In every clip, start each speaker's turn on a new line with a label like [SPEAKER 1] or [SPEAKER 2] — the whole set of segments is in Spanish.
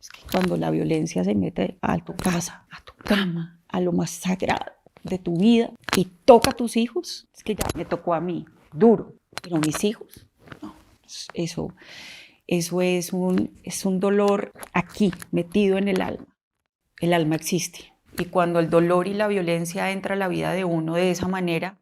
[SPEAKER 1] Es que cuando la violencia se mete a tu casa, a tu cama, a lo más sagrado de tu vida y toca a tus hijos, es que ya me tocó a mí, duro, pero mis hijos, no, eso es un dolor aquí, metido en el alma. El alma existe. Y cuando el dolor y la violencia entra a la vida de uno de esa manera,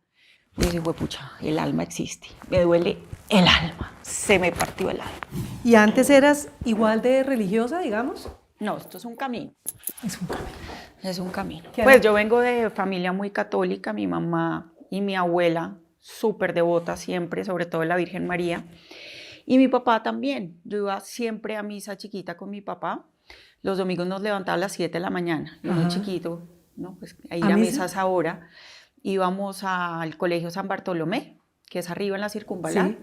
[SPEAKER 1] yo digo, pucha, el alma existe. Me duele el alma. Se me partió el alma.
[SPEAKER 2] ¿Y antes eras igual de religiosa, digamos?
[SPEAKER 1] No, esto es un camino.
[SPEAKER 2] Es un camino.
[SPEAKER 1] Es un camino. Pues yo vengo de familia muy católica, mi mamá y mi abuela, súper devota siempre, sobre todo de la Virgen María. Y mi papá también. Yo iba siempre a misa chiquita con mi papá. Los domingos nos levantaba a las 7 de la mañana. Yo muy chiquito, ¿no? Pues a ir a misa a esa hora. Íbamos al colegio San Bartolomé, que es arriba en la Circunvalar. Sí.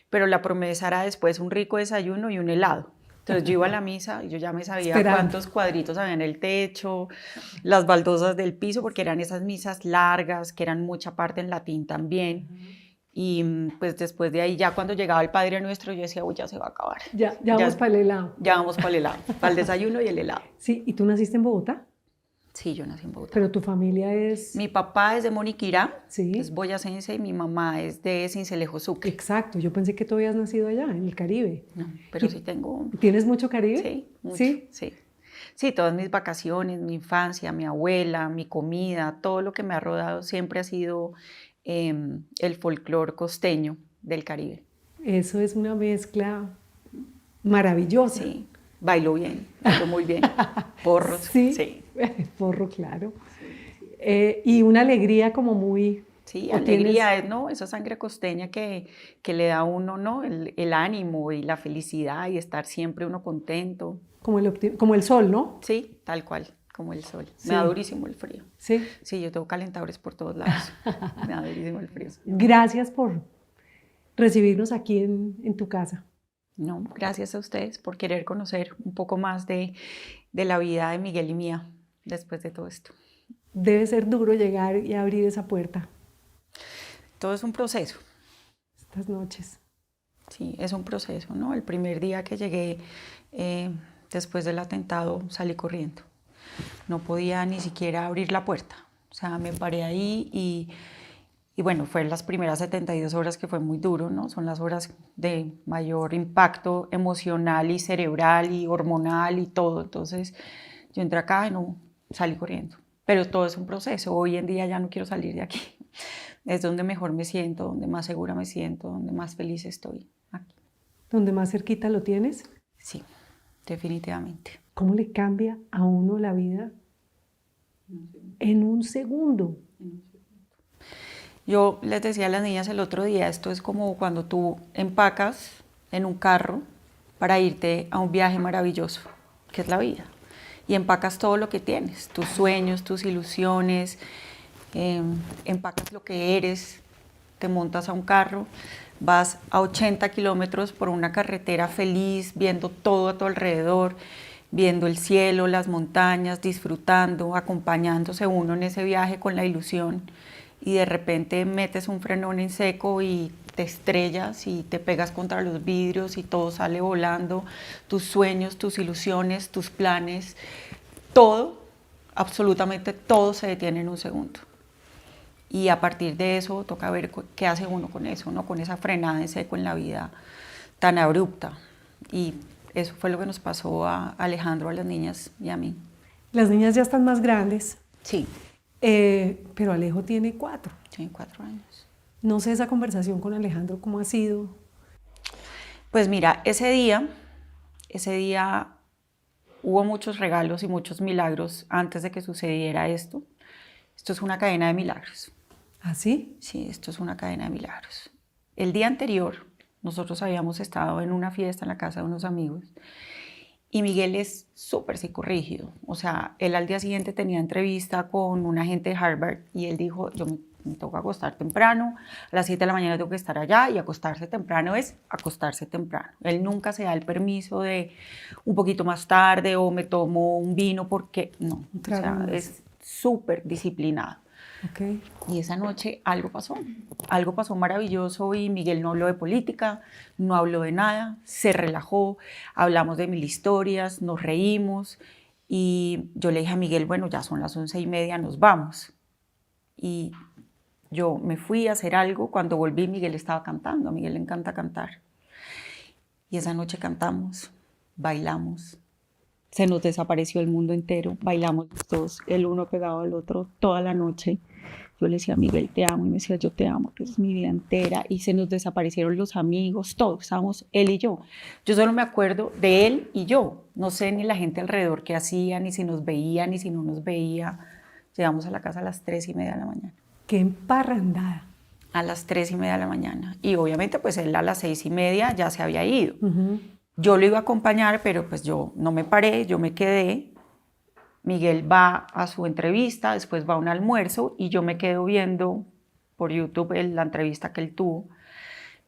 [SPEAKER 1] Pero la promesa era después un rico desayuno y un helado. Entonces yo iba a la misa y yo ya me sabía cuántos cuadritos había en el techo, las baldosas del piso, porque eran esas misas largas, que eran mucha parte en latín también. Y pues después de ahí, ya cuando llegaba el Padre Nuestro, yo decía, uy, ya se va a acabar.
[SPEAKER 2] Ya vamos para el helado.
[SPEAKER 1] Ya vamos para el helado, para el desayuno y el helado.
[SPEAKER 2] Sí, ¿y tú naciste en Bogotá?
[SPEAKER 1] Sí, yo nací en Bogotá.
[SPEAKER 2] ¿Pero tu familia es...?
[SPEAKER 1] Mi papá es de Moniquirá,
[SPEAKER 2] sí.
[SPEAKER 1] Es boyacense, y mi mamá es de Sincelejo, Sucre.
[SPEAKER 2] Exacto, yo pensé que tú habías nacido allá, en el Caribe.
[SPEAKER 1] No, pero sí tengo...
[SPEAKER 2] ¿Tienes mucho Caribe?
[SPEAKER 1] Sí, mucho,
[SPEAKER 2] ¿sí?
[SPEAKER 1] Sí. Sí, todas mis vacaciones, mi infancia, mi abuela, mi comida, todo lo que me ha rodado siempre ha sido el folclore costeño del Caribe.
[SPEAKER 2] Eso es una mezcla maravillosa.
[SPEAKER 1] Sí, bailo bien, bailo muy bien. Porros,
[SPEAKER 2] sí.
[SPEAKER 1] Sí.
[SPEAKER 2] Porro, claro. Y una alegría como muy...
[SPEAKER 1] Sí, alegría es, ¿no? Esa sangre costeña que le da a uno, ¿no? El ánimo y la felicidad y estar siempre uno contento.
[SPEAKER 2] Como el sol, ¿no?
[SPEAKER 1] Sí, tal cual, como el sol.
[SPEAKER 2] Sí.
[SPEAKER 1] Me da durísimo el frío.
[SPEAKER 2] Sí.
[SPEAKER 1] Sí, yo tengo calentadores por todos lados. Me da durísimo el frío.
[SPEAKER 2] Gracias por recibirnos aquí en tu casa.
[SPEAKER 1] No, gracias a ustedes por querer conocer un poco más de la vida de Miguel y mía después de todo esto.
[SPEAKER 2] Debe ser duro llegar y abrir esa puerta.
[SPEAKER 1] Todo es un proceso.
[SPEAKER 2] Estas noches.
[SPEAKER 1] Sí, es un proceso, ¿no? El primer día que llegué después del atentado salí corriendo. No podía ni siquiera abrir la puerta. O sea, me paré ahí y bueno, fueron las primeras 72 horas que fue muy duro, ¿no? Son las horas de mayor impacto emocional y cerebral y hormonal y todo. Entonces, yo entré acá y no salí corriendo. Pero todo es un proceso. Hoy en día ya no quiero salir de aquí. Es donde mejor me siento, donde más segura me siento, donde más feliz estoy. Aquí.
[SPEAKER 2] ¿Donde más cerquita lo tienes?
[SPEAKER 1] Sí, definitivamente.
[SPEAKER 2] ¿Cómo le cambia a uno la vida en un segundo?
[SPEAKER 1] Yo les decía a las niñas el otro día, esto es como cuando tú empacas en un carro para irte a un viaje maravilloso, que es la vida. Y empacas todo lo que tienes, tus sueños, tus ilusiones, empacas lo que eres, te montas a un carro, vas a 80 kilómetros por una carretera feliz, viendo todo a tu alrededor, viendo el cielo, las montañas, disfrutando, acompañándose uno en ese viaje con la ilusión, y de repente metes un frenón en seco y te estrellas y te pegas contra los vidrios y todo sale volando, tus sueños, tus ilusiones, tus planes, todo, absolutamente todo se detiene en un segundo. Y a partir de eso toca ver qué hace uno con eso, ¿no? Con esa frenada en seco en la vida tan abrupta. Y eso fue lo que nos pasó a Alejandro, a las niñas y a mí.
[SPEAKER 2] Las niñas ya están más grandes.
[SPEAKER 1] Sí.
[SPEAKER 2] Pero Alejo tiene 4.
[SPEAKER 1] Tiene 4 años.
[SPEAKER 2] No sé esa conversación con Alejandro, ¿cómo ha sido?
[SPEAKER 1] Pues mira, ese día hubo muchos regalos y muchos milagros antes de que sucediera esto. Esto es una cadena de milagros.
[SPEAKER 2] ¿Ah, sí?
[SPEAKER 1] Sí, esto es una cadena de milagros. El día anterior, nosotros habíamos estado en una fiesta en la casa de unos amigos y Miguel es súper psicorrígido. O sea, él al día siguiente tenía entrevista con un agente de Harvard y él dijo, yo me tengo que acostar temprano, a las 7 de la mañana tengo que estar allá, y acostarse temprano es acostarse temprano. Él nunca se da el permiso de un poquito más tarde o me tomo un vino porque no, o sea, es súper disciplinado.
[SPEAKER 2] Ok.
[SPEAKER 1] Y esa noche algo pasó maravilloso y Miguel no habló de política, no habló de nada, se relajó, hablamos de mil historias, nos reímos y yo le dije a Miguel, bueno, ya son las 11:30, nos vamos. Y yo me fui a hacer algo, cuando volví Miguel estaba cantando, a Miguel le encanta cantar. Y esa noche cantamos, bailamos, se nos desapareció el mundo entero, bailamos los dos, el uno pegado al otro toda la noche. Yo le decía a Miguel, te amo, y me decía, yo te amo, que es mi vida entera, y se nos desaparecieron los amigos, todos, estábamos él y yo. Yo solo me acuerdo de él y yo, no sé ni la gente alrededor qué hacía, ni si nos veía, ni si no nos veía. Llegamos a la casa a las 3:30 de la mañana.
[SPEAKER 2] Qué emparrandada.
[SPEAKER 1] A las 3:30 de la mañana, y obviamente pues él a las 6:30 ya se había ido. Yo lo iba a acompañar, pero pues yo no me paré, yo me quedé. Miguel va a su entrevista, después va a un almuerzo y yo me quedo viendo por YouTube la entrevista que él tuvo.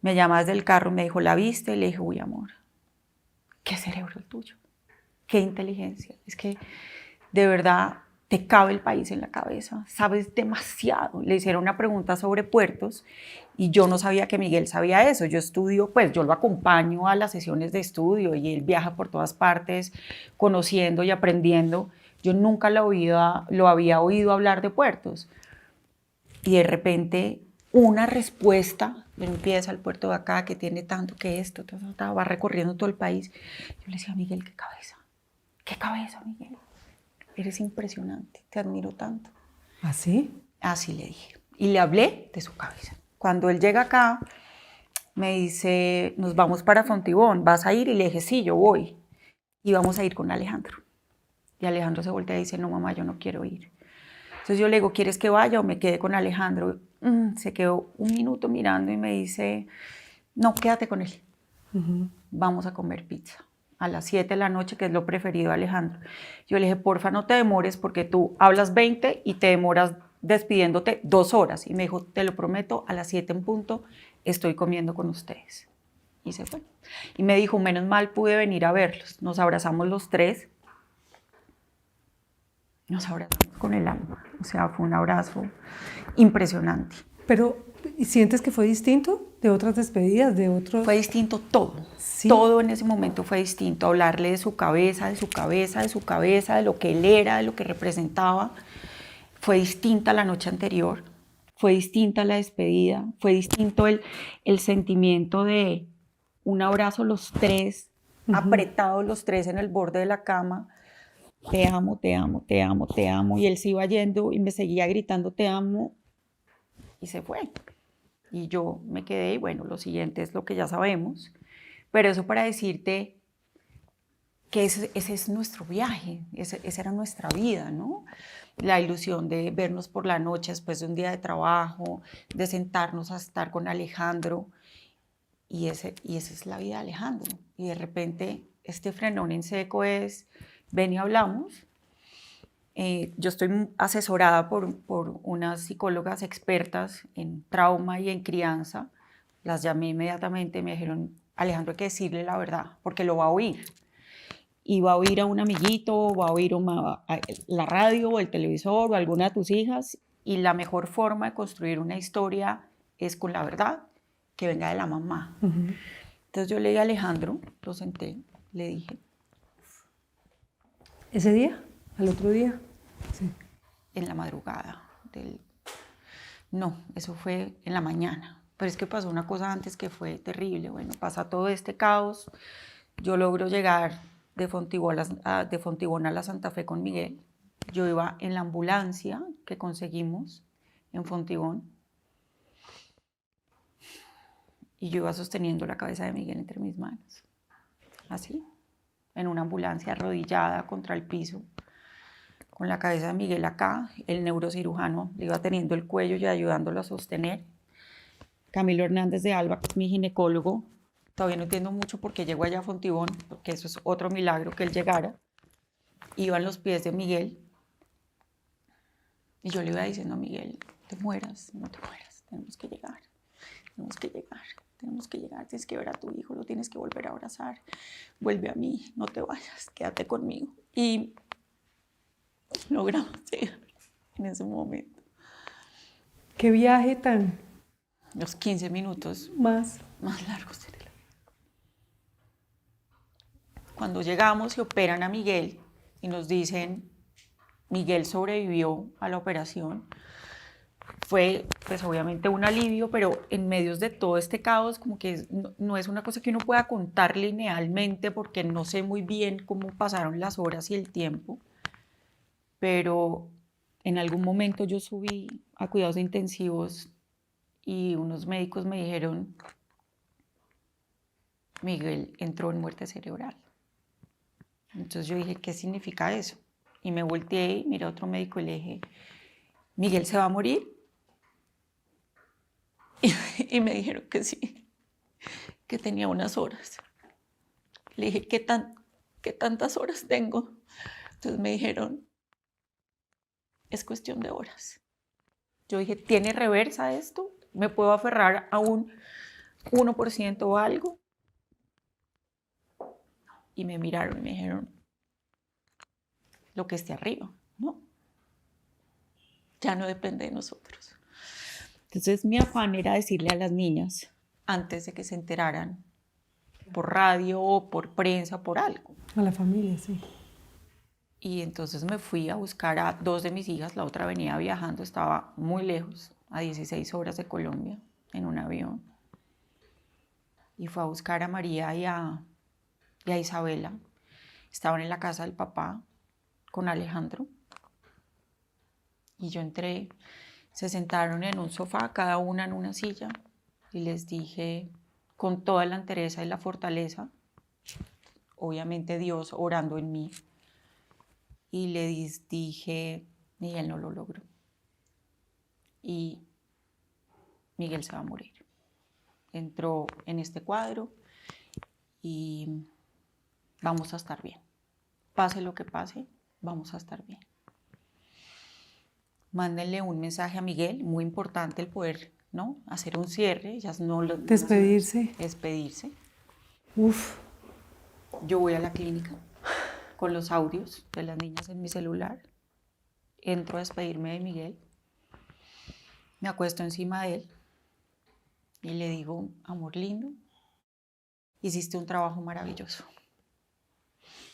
[SPEAKER 1] Me llama desde el carro, me dijo, ¿la viste? Y le dije, uy, amor, qué cerebro el tuyo, qué inteligencia. Es que de verdad te cabe el país en la cabeza, sabes demasiado. Le hicieron una pregunta sobre puertos y yo no sabía que Miguel sabía eso. Yo estudio, pues yo lo acompaño a las sesiones de estudio y él viaja por todas partes conociendo y aprendiendo. Yo nunca lo había oído hablar de puertos. Y de repente una respuesta, empieza el puerto de acá, que tiene tanto que esto, va recorriendo todo el país. Yo le decía a Miguel, qué cabeza, Miguel. Eres impresionante, te admiro tanto.
[SPEAKER 2] ¿Así?
[SPEAKER 1] Así le dije. Y le hablé de su cabeza. Cuando él llega acá, me dice, nos vamos para Fontibón, ¿vas a ir? Y le dije, sí, yo voy. Y vamos a ir con Alejandro. Y Alejandro se voltea y dice, no, mamá, yo no quiero ir. Entonces yo le digo, ¿quieres que vaya o me quede con Alejandro? Se quedó un minuto mirando y me dice, no, quédate con él. Vamos a comer pizza a las 7 de la noche, que es lo preferido de Alejandro. Yo le dije, porfa, no te demores porque tú hablas 20 y te demoras despidiéndote 2 horas. Y me dijo, te lo prometo, a las 7 en punto estoy comiendo con ustedes. Y se fue. Y me dijo, menos mal pude venir a verlos. Nos abrazamos los tres. Nos abrazamos con el alma. O sea, fue un abrazo impresionante.
[SPEAKER 2] Pero, ¿sientes que fue distinto de otras despedidas, de otros?
[SPEAKER 1] Fue distinto todo.
[SPEAKER 2] Sí.
[SPEAKER 1] Todo en ese momento fue distinto. Hablarle de su cabeza, de su cabeza, de su cabeza, de lo que él era, de lo que representaba. Fue distinta la noche anterior. Fue distinta la despedida. Fue distinto el sentimiento de un abrazo los tres, apretados los tres en el borde de la cama. Te amo, te amo, te amo, te amo. Y él se iba yendo y me seguía gritando, te amo. Y se fue. Y yo me quedé y bueno, lo siguiente es lo que ya sabemos. Pero eso para decirte que ese es nuestro viaje, esa era nuestra vida, ¿no? La ilusión de vernos por la noche después de un día de trabajo, de sentarnos a estar con Alejandro. Y esa es la vida de Alejandro. Y de repente este frenón en seco es, ven y hablamos. Yo estoy asesorada por unas psicólogas expertas en trauma y en crianza. Las llamé inmediatamente y me dijeron, Alejandro, hay que decirle la verdad, porque lo va a oír. Y va a oír a un amiguito, va a oír la radio o el televisor o alguna de tus hijas. Y la mejor forma de construir una historia es con la verdad que venga de la mamá. Entonces yo le dije a Alejandro, lo senté, le dije.
[SPEAKER 2] ¿Ese día? ¿Al otro día? Sí.
[SPEAKER 1] En la madrugada. No, eso fue en la mañana. Pero es que pasó una cosa antes que fue terrible. Bueno, pasa todo este caos. Yo logro llegar de Fontibón a la Santa Fe con Miguel. Yo iba en la ambulancia que conseguimos en Fontibón. Y yo iba sosteniendo la cabeza de Miguel entre mis manos. Así, en una ambulancia arrodillada contra el piso, con la cabeza de Miguel acá. El neurocirujano le iba teniendo el cuello y ayudándolo a sostener. Camilo Hernández de Alba, que es mi ginecólogo, todavía no entiendo mucho por qué llegó allá a Fontibón, porque eso es otro milagro que él llegara. Iba en los pies de Miguel. Y yo le iba diciendo a Miguel, te mueras, no te mueras, tenemos que llegar, tenemos que llegar. Tenemos que llegar, tienes que ver a tu hijo, lo tienes que volver a abrazar. Vuelve a mí, no te vayas, quédate conmigo. Y logramos llegar en ese momento.
[SPEAKER 2] Qué viaje tan
[SPEAKER 1] Los 15 minutos
[SPEAKER 2] más.
[SPEAKER 1] más largos de la vida. Cuando llegamos y operan a Miguel y nos dicen, Miguel sobrevivió a la operación, fue pues obviamente un alivio, pero en medio de todo este caos como que no es una cosa que uno pueda contar linealmente porque no sé muy bien cómo pasaron las horas y el tiempo, pero en algún momento yo subí a cuidados intensivos y unos médicos me dijeron, Miguel entró en muerte cerebral. Entonces yo dije, ¿qué significa eso? Y me volteé y miré a otro médico y le dije, ¿Miguel se va a morir? Y me dijeron que sí, que tenía unas horas. Le dije, ¿qué tantas horas tengo? Entonces me dijeron, es cuestión de horas. Yo dije, ¿tiene reversa esto? ¿Me puedo aferrar a un 1% o algo? Y me miraron y me dijeron, lo que esté arriba, ¿no? Ya no depende de nosotros. Entonces mi afán era decirle a las niñas, antes de que se enteraran, por radio o por prensa, por algo.
[SPEAKER 2] A la familia, sí.
[SPEAKER 1] Y entonces me fui a buscar a 2 de mis hijas, la otra venía viajando, estaba muy lejos, a 16 horas de Colombia, en un avión. Y fue a buscar a María y a Isabela. Estaban en la casa del papá con Alejandro. Y yo entré, se sentaron en un sofá, cada una en una silla, y les dije con toda la entereza y la fortaleza, obviamente Dios orando en mí, y les dije, Miguel no lo logró. Y Miguel se va a morir. Entró en este cuadro y vamos a estar bien. Pase lo que pase, vamos a estar bien. Mándenle un mensaje a Miguel, muy importante el poder, ¿no? Hacer un cierre, ellas no lo...
[SPEAKER 2] Despedirse.
[SPEAKER 1] Despedirse.
[SPEAKER 2] Uf.
[SPEAKER 1] Yo voy a la clínica con los audios de las niñas en mi celular. Entro a despedirme de Miguel. Me acuesto encima de él y le digo, amor lindo, hiciste un trabajo maravilloso.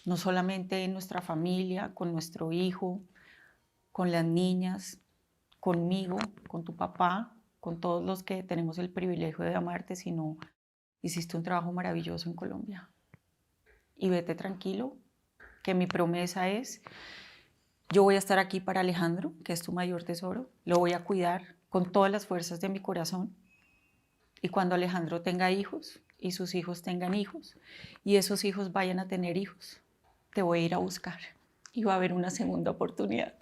[SPEAKER 1] No solamente en nuestra familia, con nuestro hijo, con las niñas, conmigo, con tu papá, con todos los que tenemos el privilegio de amarte, sino hiciste un trabajo maravilloso en Colombia. Y vete tranquilo, que mi promesa es, yo voy a estar aquí para Alejandro, que es tu mayor tesoro, lo voy a cuidar con todas las fuerzas de mi corazón. Y cuando Alejandro tenga hijos y sus hijos tengan hijos y esos hijos vayan a tener hijos, te voy a ir a buscar y va a haber una segunda oportunidad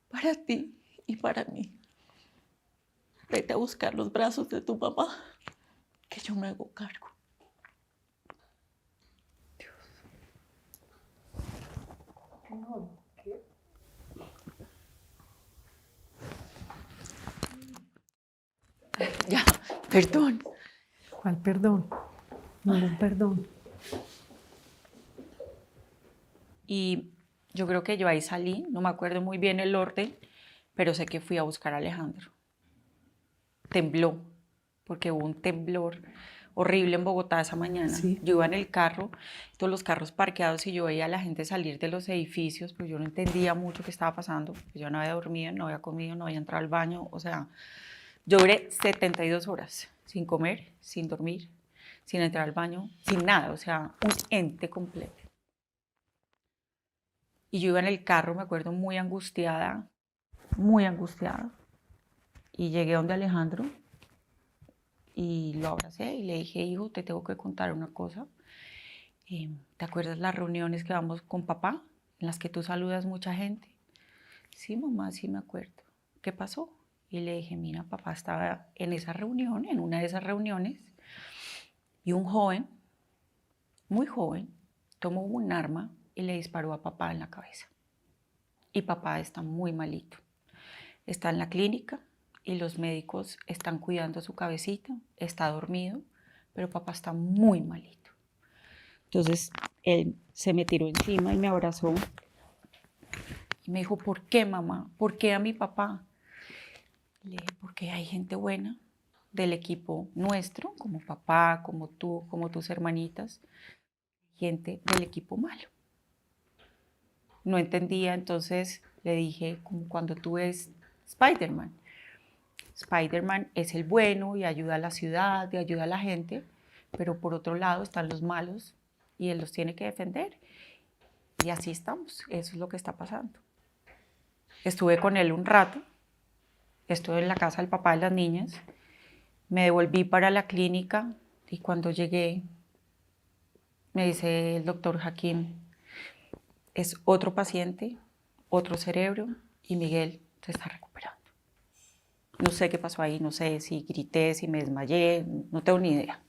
[SPEAKER 1] para ti y para mí. Vete a buscar los brazos de tu papá, que yo me hago cargo. Dios. Ya, perdón.
[SPEAKER 2] ¿Cuál perdón? Ningún perdón.
[SPEAKER 1] Y yo creo que yo ahí salí, no me acuerdo muy bien el orden, pero sé que fui a buscar a Alejandro. Tembló, porque hubo un temblor horrible en Bogotá esa mañana.
[SPEAKER 2] Sí.
[SPEAKER 1] Yo iba en el carro, todos los carros parqueados y yo veía a la gente salir de los edificios, pues yo no entendía mucho qué estaba pasando. Yo no había dormido, no había comido, no había entrado al baño, o sea, yo duré 72 horas sin comer, sin dormir, sin entrar al baño, sin nada, o sea, un ente completo. Y yo iba en el carro, me acuerdo, muy angustiada, y llegué donde Alejandro y lo abracé y le dije, hijo, te tengo que contar una cosa. ¿Te acuerdas las reuniones que vamos con papá, en las que tú saludas mucha gente? Sí, mamá, sí me acuerdo. ¿Qué pasó? Y le dije, mira, papá estaba en esa reunión, en una de esas reuniones, y un joven, muy joven, tomó un arma y le disparó a papá en la cabeza. Y papá está muy malito. Está en la clínica y los médicos están cuidando su cabecita, está dormido, pero papá está muy malito. Entonces él se me tiró encima y me abrazó y me dijo, ¿por qué, mamá? ¿Por qué a mi papá? Le dije, porque hay gente buena del equipo nuestro, como papá, como tú, como tus hermanitas, gente del equipo malo. No entendía, entonces le dije, como cuando tú ves Spider-Man. Spider-Man es el bueno y ayuda a la ciudad y ayuda a la gente, pero por otro lado están los malos y él los tiene que defender. Y así estamos, eso es lo que está pasando. Estuve con él un rato, estuve en la casa del papá de las niñas, me devolví para la clínica y cuando llegué me dice el doctor Hakim, es otro paciente, otro cerebro y Miguel se está recuperando. No sé qué pasó ahí, no sé si grité, si me desmayé, no tengo ni idea.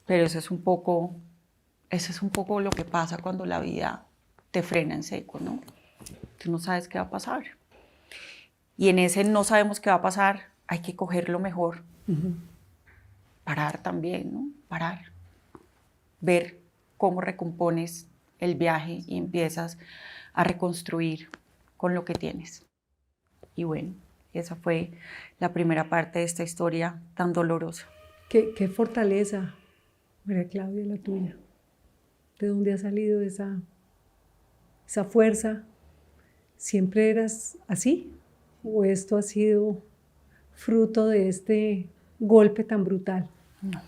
[SPEAKER 1] Pero eso es un poco lo que pasa cuando la vida te frena en seco, ¿no? Tú no sabes qué va a pasar. Y en ese no sabemos qué va a pasar, hay que coger lo mejor. Parar también, ¿no? Parar. Ver cómo recompones el viaje y empiezas a reconstruir con lo que tienes. Y bueno, esa fue la primera parte de esta historia tan dolorosa.
[SPEAKER 2] Qué fortaleza, María Claudia, la tuya. ¿De dónde ha salido esa fuerza? ¿Siempre eras así? ¿O esto ha sido fruto de este golpe tan brutal?
[SPEAKER 1] No.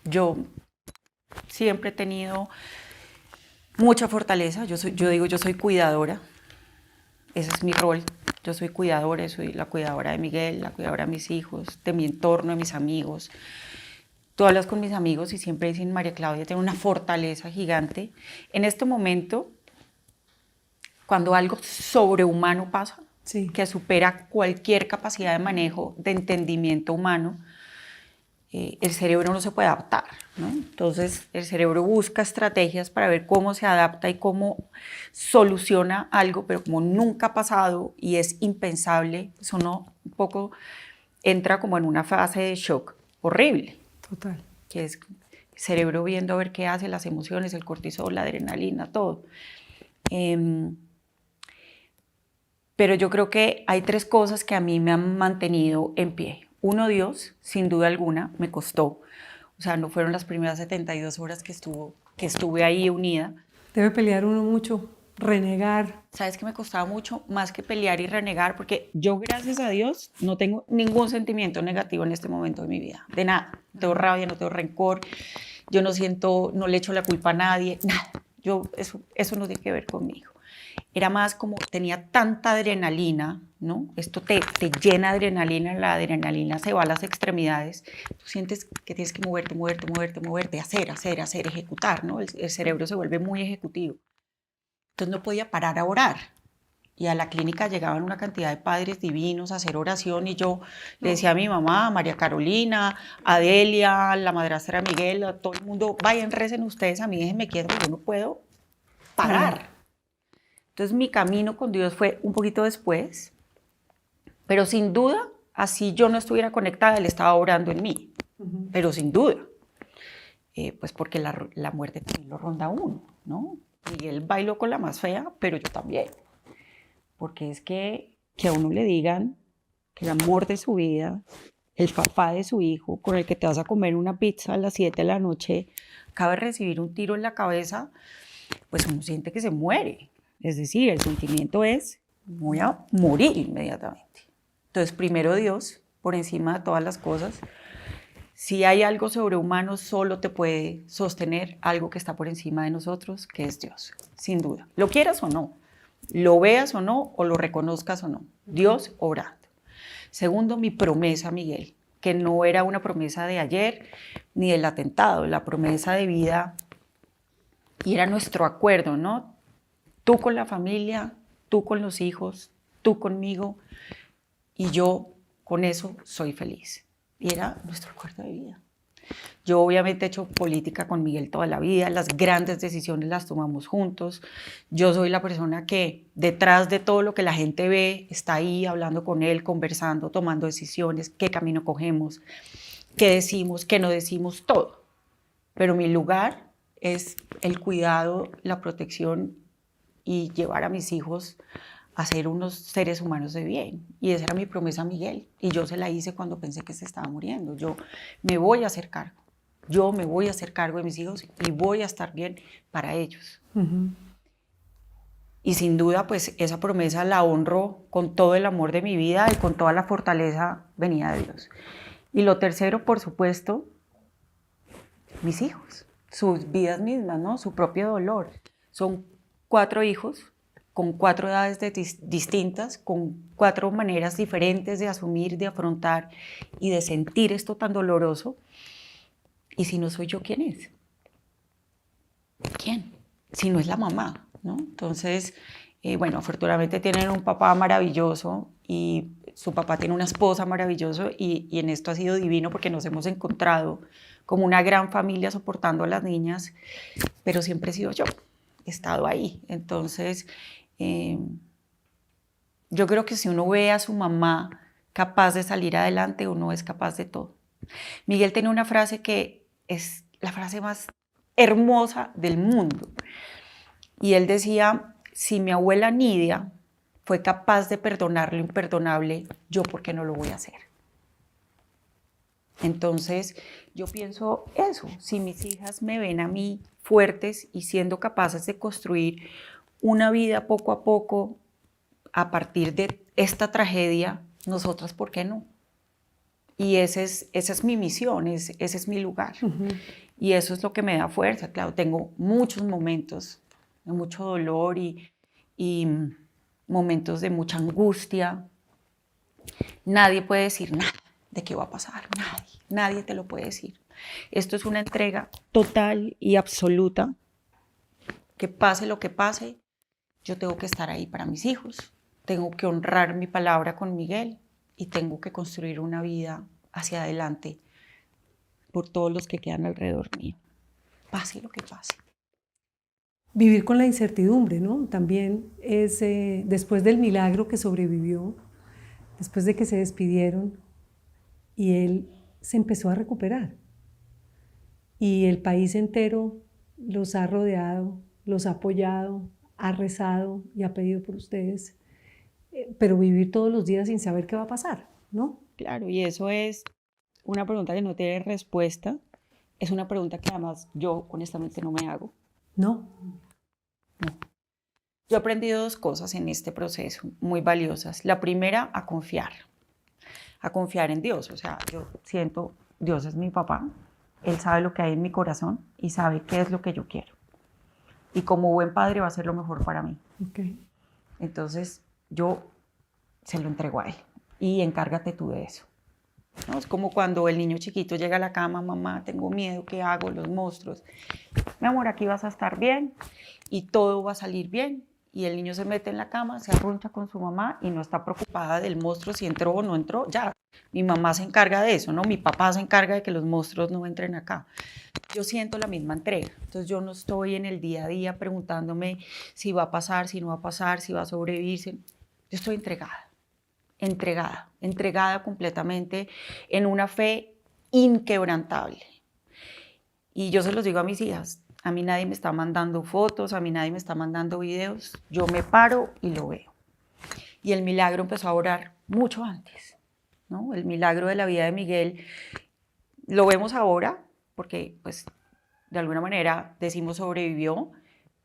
[SPEAKER 1] Yo siempre he tenido mucha fortaleza. Yo soy cuidadora. Ese es mi rol. Yo soy cuidadora, soy la cuidadora de Miguel, la cuidadora de mis hijos, de mi entorno, de mis amigos. Tú hablas con mis amigos y siempre dicen, María Claudia tiene una fortaleza gigante. En este momento, cuando algo sobrehumano pasa,
[SPEAKER 2] sí,
[SPEAKER 1] que supera cualquier capacidad de manejo, de entendimiento humano, el cerebro no se puede adaptar, ¿no? Entonces el cerebro busca estrategias para ver cómo se adapta y cómo soluciona algo, pero como nunca ha pasado y es impensable, eso no, un poco entra como en una fase de shock horrible.
[SPEAKER 2] Total.
[SPEAKER 1] Que es el cerebro viendo a ver qué hace, las emociones, el cortisol, la adrenalina, todo. Pero yo creo que hay 3 cosas que a mí me han mantenido en pie. Uno, Dios, sin duda alguna, me costó. O sea, no fueron las primeras 72 horas que estuve ahí unida.
[SPEAKER 2] Debe pelear uno mucho, renegar.
[SPEAKER 1] ¿Sabes qué me costaba mucho? Más que pelear y renegar, porque yo, gracias a Dios, no tengo ningún sentimiento negativo en este momento de mi vida. De nada. No tengo rabia, no tengo rencor. Yo no le echo la culpa a nadie, nada. Eso no tiene que ver conmigo. Era más como tenía tanta adrenalina, ¿no? Esto te llena de adrenalina, la adrenalina se va a las extremidades, tú sientes que tienes que moverte, hacer, ejecutar, ¿no? El cerebro se vuelve muy ejecutivo. Entonces no podía parar a orar. Y a la clínica llegaban una cantidad de padres divinos a hacer oración y yo le decía a mi mamá, a María Carolina, a Delia, a la madrastra Miguel, a todo el mundo, vayan, recen ustedes, a mí déjenme quieto, porque yo no puedo parar. Entonces mi camino con Dios fue un poquito después, pero sin duda, así yo no estuviera conectada, Él estaba orando en mí, pero sin duda, pues porque la muerte también lo ronda a uno, ¿no? Y Él bailó con la más fea, pero yo también, porque es que a uno le digan que el amor de su vida, el papá de su hijo, con el que te vas a comer una pizza a las 7 de la noche, acaba de recibir un tiro en la cabeza, pues uno siente que se muere. Es decir, el sentimiento es, voy a morir inmediatamente. Entonces, primero Dios, por encima de todas las cosas. Si hay algo sobrehumano, solo te puede sostener algo que está por encima de nosotros, que es Dios, sin duda. Lo quieras o no, lo veas o no, o lo reconozcas o no. Dios obrando. Segundo, mi promesa, Miguel, que no era una promesa de ayer ni del atentado, la promesa de vida, y era nuestro acuerdo, ¿no? Tú con la familia, tú con los hijos, tú conmigo, y yo con eso soy feliz. Y era nuestro acuerdo de vida. Yo obviamente he hecho política con Miguel toda la vida, las grandes decisiones las tomamos juntos. Yo soy la persona que detrás de todo lo que la gente ve está ahí hablando con él, conversando, tomando decisiones, qué camino cogemos, qué decimos, qué no decimos, todo. Pero mi lugar es el cuidado, la protección y llevar a mis hijos ser unos seres humanos de bien. Y esa era mi promesa a Miguel. Y yo se la hice cuando pensé que se estaba muriendo. Yo me voy a hacer cargo. Yo me voy a hacer cargo de mis hijos y voy a estar bien para ellos. Y sin duda, pues esa promesa la honro con todo el amor de mi vida y con toda la fortaleza venida de Dios. Y lo tercero, por supuesto, mis hijos, sus vidas mismas, ¿no? Su propio dolor. Son 4 hijos con 4 edades distintas, con 4 maneras diferentes de asumir, de afrontar y de sentir esto tan doloroso. Y si no soy yo, ¿quién es? ¿Quién? Si no es la mamá, ¿no? Entonces, bueno, afortunadamente tienen un papá maravilloso y su papá tiene una esposa maravillosa y en esto ha sido divino porque nos hemos encontrado como una gran familia soportando a las niñas, pero siempre he sido yo, he estado ahí. Entonces, yo creo que si uno ve a su mamá capaz de salir adelante, uno es capaz de todo. Miguel tiene una frase que es la frase más hermosa del mundo. Y él decía, si mi abuela Nidia fue capaz de perdonar lo imperdonable, ¿yo por qué no lo voy a hacer? Entonces, yo pienso eso, si mis hijas me ven a mí fuertes y siendo capaces de construir una vida poco a poco a partir de esta tragedia, nosotras, ¿por qué no? Y esa es mi misión, ese es mi lugar. Y eso es lo que me da fuerza. Claro, tengo muchos momentos de mucho dolor y momentos de mucha angustia. Nadie puede decir nada de qué va a pasar, nadie te lo puede decir. Esto es una entrega total y absoluta, que pase lo que pase, yo tengo que estar ahí para mis hijos, tengo que honrar mi palabra con Miguel y tengo que construir una vida hacia adelante por todos los que quedan alrededor mío, pase lo que pase.
[SPEAKER 2] Vivir con la incertidumbre, ¿no? También es, después del milagro que sobrevivió, después de que se despidieron y él se empezó a recuperar. Y el país entero los ha rodeado, los ha apoyado, ha rezado y ha pedido por ustedes. Pero vivir todos los días sin saber qué va a pasar, ¿no?
[SPEAKER 1] Claro, y eso es una pregunta que no tiene respuesta. Es una pregunta que además yo honestamente no me hago.
[SPEAKER 2] No.
[SPEAKER 1] Yo he aprendido 2 cosas en este proceso muy valiosas. La primera, a confiar en Dios. O sea, yo siento, Dios es mi papá, Él sabe lo que hay en mi corazón y sabe qué es lo que yo quiero. Y como buen padre va a hacer lo mejor para mí.
[SPEAKER 2] Okay.
[SPEAKER 1] Entonces, yo se lo entrego a Él y encárgate tú de eso. ¿No? Es como cuando el niño chiquito llega a la cama, mamá, tengo miedo, ¿qué hago? Los monstruos. Mi amor, aquí vas a estar bien y todo va a salir bien. Y el niño se mete en la cama, se arruncha con su mamá y no está preocupada del monstruo si entró o no entró. Ya, mi mamá se encarga de eso, ¿no? Mi papá se encarga de que los monstruos no entren acá. Yo siento la misma entrega. Entonces yo no estoy en el día a día preguntándome si va a pasar, si no va a pasar, si va a sobrevivir. Yo estoy entregada completamente en una fe inquebrantable. Y yo se los digo a mis hijas, a mí nadie me está mandando fotos, a mí nadie me está mandando videos, yo me paro y lo veo. Y el milagro empezó a orar mucho antes, ¿no? El milagro de la vida de Miguel lo vemos ahora, porque pues de alguna manera decimos sobrevivió,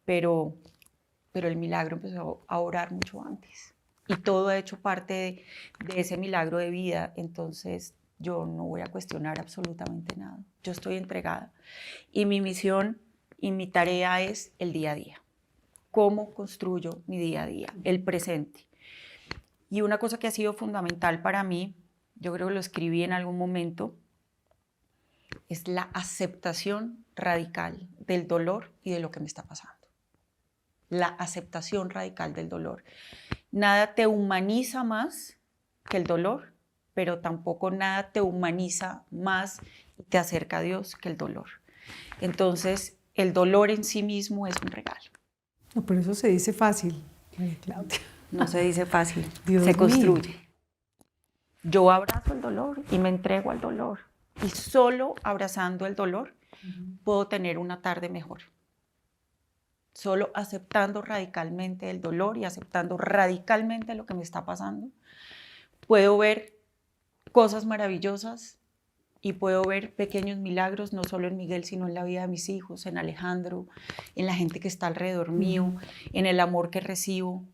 [SPEAKER 1] pero el milagro empezó a orar mucho antes. Y todo ha hecho parte de ese milagro de vida, entonces yo no voy a cuestionar absolutamente nada. Yo estoy entregada. Y mi misión y mi tarea es el día a día. ¿Cómo construyo mi día a día? El presente. Y una cosa que ha sido fundamental para mí, yo creo que lo escribí en algún momento, es la aceptación radical del dolor y de lo que me está pasando. La aceptación radical del dolor. Nada te humaniza más que el dolor, pero tampoco nada te humaniza más y te acerca a Dios que el dolor. Entonces, el dolor en sí mismo es un regalo.
[SPEAKER 2] No, por eso se dice fácil, María Claudia.
[SPEAKER 1] No se dice fácil,
[SPEAKER 2] Dios
[SPEAKER 1] se
[SPEAKER 2] mío.
[SPEAKER 1] construye. Yo abrazo el dolor y me entrego al dolor. Y solo abrazando el dolor puedo tener una tarde mejor. Solo aceptando radicalmente el dolor y aceptando radicalmente lo que me está pasando, puedo ver cosas maravillosas y puedo ver pequeños milagros, no solo en Miguel, sino en la vida de mis hijos, en Alejandro, en la gente que está alrededor mío, en el amor que recibo,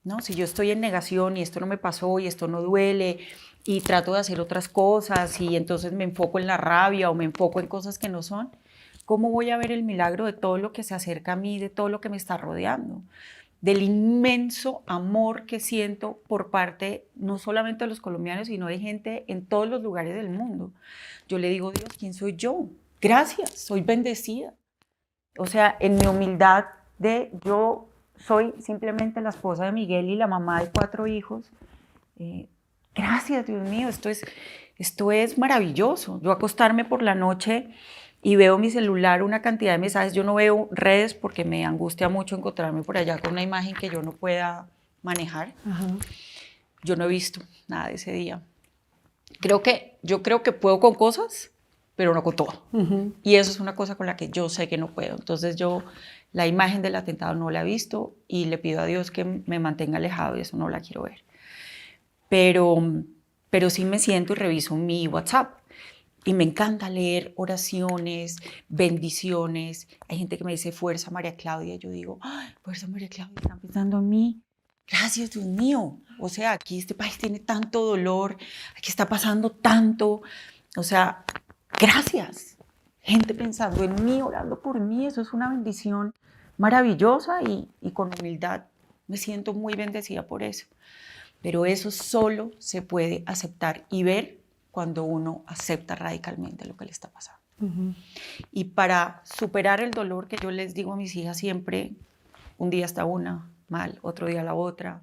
[SPEAKER 1] ¿no? Si yo estoy en negación y esto no me pasó y esto no duele y trato de hacer otras cosas y entonces me enfoco en la rabia o me enfoco en cosas que no son, ¿cómo voy a ver el milagro de todo lo que se acerca a mí, de todo lo que me está rodeando? Del inmenso amor que siento por parte no solamente de los colombianos, sino de gente en todos los lugares del mundo. Yo le digo, Dios, ¿quién soy yo? Gracias, soy bendecida. O sea, en mi humildad de yo soy simplemente la esposa de Miguel y la mamá de 4 hijos. Gracias, Dios mío, esto es maravilloso. Yo acostarme por la noche y veo mi celular una cantidad de mensajes. Yo no veo redes porque me angustia mucho encontrarme por allá con una imagen que yo no pueda manejar. Ajá. Yo no he visto nada de ese día. Yo creo que puedo con cosas, pero no con todo. Y eso es una cosa con la que yo sé que no puedo. Entonces yo la imagen del atentado no la he visto y le pido a Dios que me mantenga alejado y eso no la quiero ver. Pero sí me siento y reviso mi WhatsApp. Y me encanta leer oraciones, bendiciones. Hay gente que me dice, fuerza María Claudia. Yo digo, ¡ay, fuerza María Claudia! Están pensando en mí. Gracias, Dios mío. O sea, aquí este país tiene tanto dolor, aquí está pasando tanto. O sea, gracias. Gente pensando en mí, orando por mí. Eso es una bendición maravillosa y con humildad me siento muy bendecida por eso. Pero eso solo se puede aceptar y ver cuando uno acepta radicalmente lo que le está pasando. Y para superar el dolor que yo les digo a mis hijas siempre, un día está una mal, otro día la otra.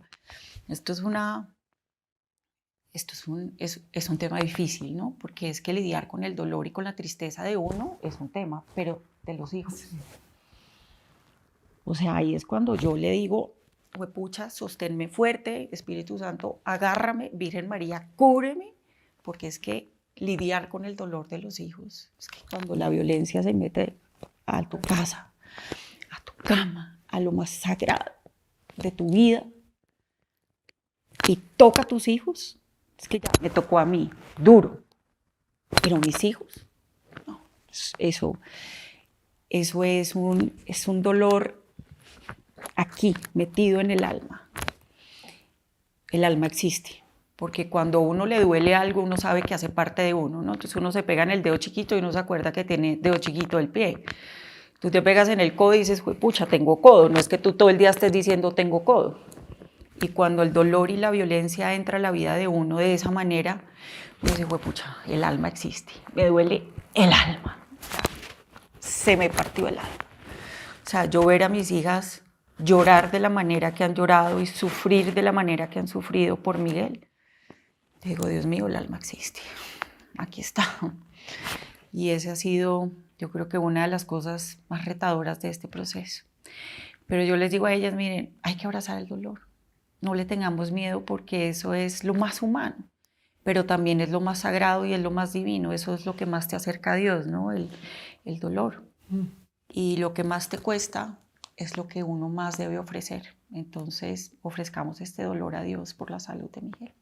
[SPEAKER 1] Esto es un tema difícil, ¿no? Porque es que lidiar con el dolor y con la tristeza de uno es un tema, pero de los hijos. Sí. O sea, ahí es cuando yo le digo, huepucha, sosténme fuerte, Espíritu Santo, agárrame, Virgen María, cúbreme, porque es que lidiar con el dolor de los hijos, es que cuando la violencia se mete a tu casa, a tu cama, a lo más sagrado de tu vida y toca a tus hijos, es que ya me tocó a mí, duro, pero mis hijos, no, eso es un dolor aquí, metido en el alma. El alma existe. Porque cuando a uno le duele algo, uno sabe que hace parte de uno, ¿no? Entonces uno se pega en el dedo chiquito y uno se acuerda que tiene dedo chiquito del pie. Tú te pegas en el codo y dices, pucha, tengo codo. No es que tú todo el día estés diciendo, tengo codo. Y cuando el dolor y la violencia entra a la vida de uno de esa manera, uno dice, pucha, el alma existe. Me duele el alma. Se me partió el alma. O sea, yo ver a mis hijas llorar de la manera que han llorado y sufrir de la manera que han sufrido por Miguel, digo, Dios mío, el alma existe, aquí está. Y ese ha sido, yo creo que una de las cosas más retadoras de este proceso. Pero yo les digo a ellas, miren, hay que abrazar el dolor, no le tengamos miedo porque eso es lo más humano, pero también es lo más sagrado y es lo más divino, eso es lo que más te acerca a Dios, ¿no? El dolor. Y lo que más te cuesta es lo que uno más debe ofrecer. Entonces, ofrezcamos este dolor a Dios por la salud de Miguel.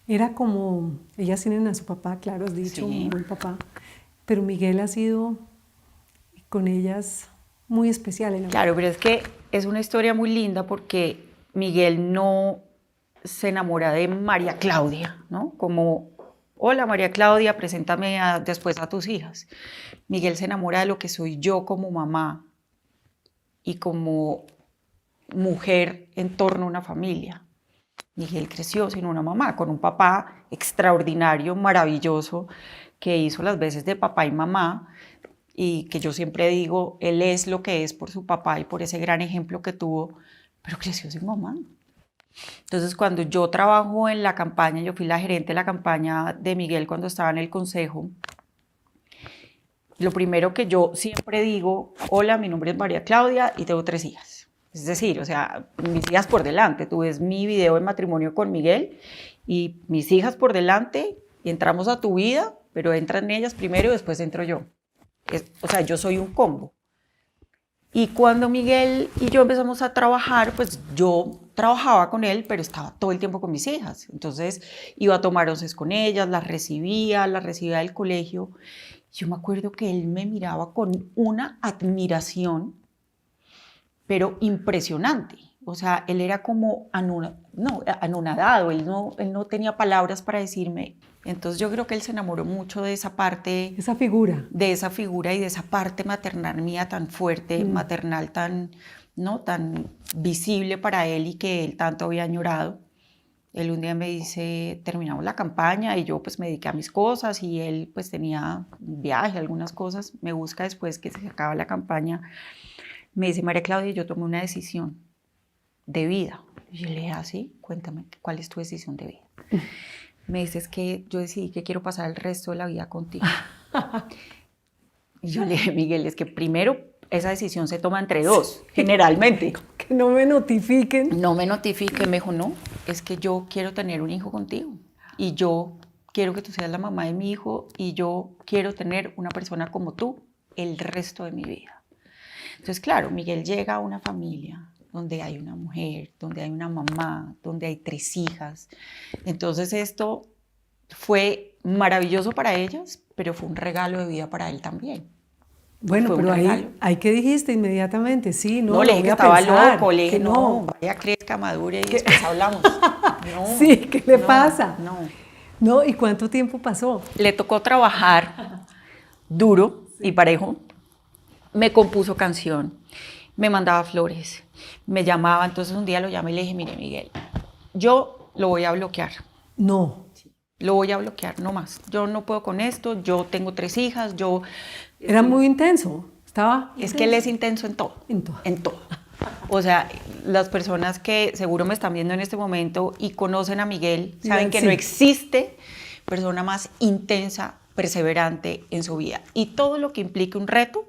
[SPEAKER 2] Era como, ellas tienen a su papá, claro, has dicho, sí, un buen papá, pero Miguel ha sido con ellas muy especial.
[SPEAKER 1] Claro, pero es que es una historia muy linda porque Miguel no se enamora de María Claudia, ¿no? Como, hola María Claudia, preséntame después a tus hijas. Miguel se enamora de lo que soy yo como mamá y como mujer en torno a una familia. Miguel creció sin una mamá, con un papá extraordinario, maravilloso, que hizo las veces de papá y mamá, y que yo siempre digo, él es lo que es por su papá y por ese gran ejemplo que tuvo, pero creció sin mamá. Entonces, cuando yo trabajo en la campaña, yo fui la gerente de la campaña de Miguel cuando estaba en el consejo, lo primero que yo siempre digo, hola, mi nombre es María Claudia y tengo 3 hijas. Es decir, o sea, mis hijas por delante. Tú ves mi video de matrimonio con Miguel y mis hijas por delante y entramos a tu vida, pero entran ellas primero y después entro yo. O sea, yo soy un combo. Y cuando Miguel y yo empezamos a trabajar, pues yo trabajaba con él, pero estaba todo el tiempo con mis hijas. Entonces iba a tomar onces con ellas, las recibía del colegio. Yo me acuerdo que él me miraba con una admiración, pero impresionante. O sea, él era como anonadado, él no tenía palabras para decirme. Entonces yo creo que él se enamoró mucho de esa parte.
[SPEAKER 2] Esa figura.
[SPEAKER 1] De esa figura y de esa parte maternal mía tan fuerte, maternal tan, ¿no? Tan visible para él y que él tanto había añorado. Él un día me dice, terminamos la campaña y yo pues me dediqué a mis cosas y él pues tenía un viaje, algunas cosas. Me busca después que se acaba la campaña. Me dice, María Claudia, yo tomé una decisión de vida. Y yo le dije, ¿ah, sí? Cuéntame, ¿cuál es tu decisión de vida? Me dice, es que yo decidí que quiero pasar el resto de la vida contigo. Y yo le dije, Miguel, es que primero esa decisión se toma entre dos, generalmente.
[SPEAKER 2] Que no me notifiquen.
[SPEAKER 1] No me notifique, me dijo, no, es que yo quiero tener un hijo contigo. Y yo quiero que tú seas la mamá de mi hijo y yo quiero tener una persona como tú el resto de mi vida. Entonces, claro, Miguel llega a una familia donde hay una mujer, donde hay una mamá, donde hay 3 hijas. Entonces esto fue maravilloso para ellas, pero fue un regalo de vida para él también.
[SPEAKER 2] Bueno, pero ahí ¿qué dijiste inmediatamente? Sí, no,
[SPEAKER 1] le dije que estaba loco, le dije,
[SPEAKER 2] no,
[SPEAKER 1] vaya, crezca, madure y después hablamos. No,
[SPEAKER 2] sí, ¿qué le pasa?
[SPEAKER 1] No,
[SPEAKER 2] ¿y cuánto tiempo pasó?
[SPEAKER 1] Le tocó trabajar duro y parejo. Me compuso canción, me mandaba flores, me llamaba. Entonces un día lo llamé y le dije, mire, Miguel, yo lo voy a bloquear.
[SPEAKER 2] No.
[SPEAKER 1] Lo voy a bloquear, no más. Yo no puedo con esto, yo tengo 3 hijas, yo...
[SPEAKER 2] Era muy intenso, estaba...
[SPEAKER 1] Es que él es intenso en todo.
[SPEAKER 2] En todo.
[SPEAKER 1] En todo. O sea, las personas que seguro me están viendo en este momento y conocen a Miguel, saben que no existe persona más intensa, perseverante en su vida. Y todo lo que implique un reto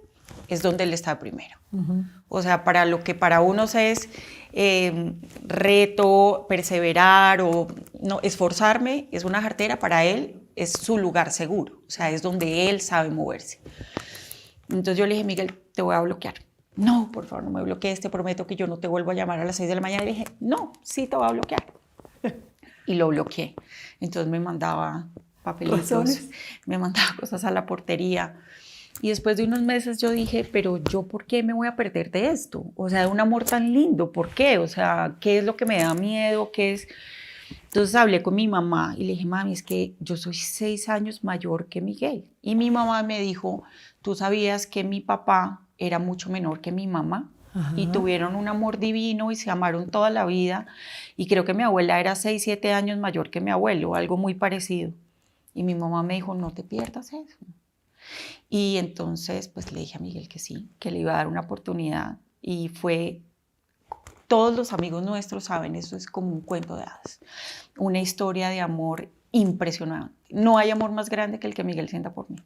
[SPEAKER 1] es donde él está primero. O sea, para lo que para unos es reto, perseverar o no, esforzarme, es una jartera, para él es su lugar seguro. O sea, es donde él sabe moverse. Entonces yo le dije, Miguel, te voy a bloquear. No, por favor, no me bloquees, te prometo que yo no te vuelvo a llamar a las 6 de la mañana. Y le dije, no, sí te voy a bloquear. Y lo bloqueé. Entonces me mandaba papelitos, me mandaba cosas a la portería. Y después de unos meses yo dije, pero yo, ¿por qué me voy a perder de esto? O sea, de un amor tan lindo, ¿por qué? O sea, ¿qué es lo que me da miedo? ¿Qué es? Entonces hablé con mi mamá y le dije, mami, es que yo soy 6 años mayor que Miguel. Y mi mamá me dijo, ¿tú sabías que mi papá era mucho menor que mi mamá? Ajá. Y tuvieron un amor divino y se amaron toda la vida. Y creo que mi abuela era 6, 7 años mayor que mi abuelo, algo muy parecido. Y mi mamá me dijo, no te pierdas eso. Y entonces pues le dije a Miguel que sí, que le iba a dar una oportunidad. Y fue, todos los amigos nuestros saben, eso es como un cuento de hadas. Una historia de amor impresionante. No hay amor más grande que el que Miguel sienta por mí.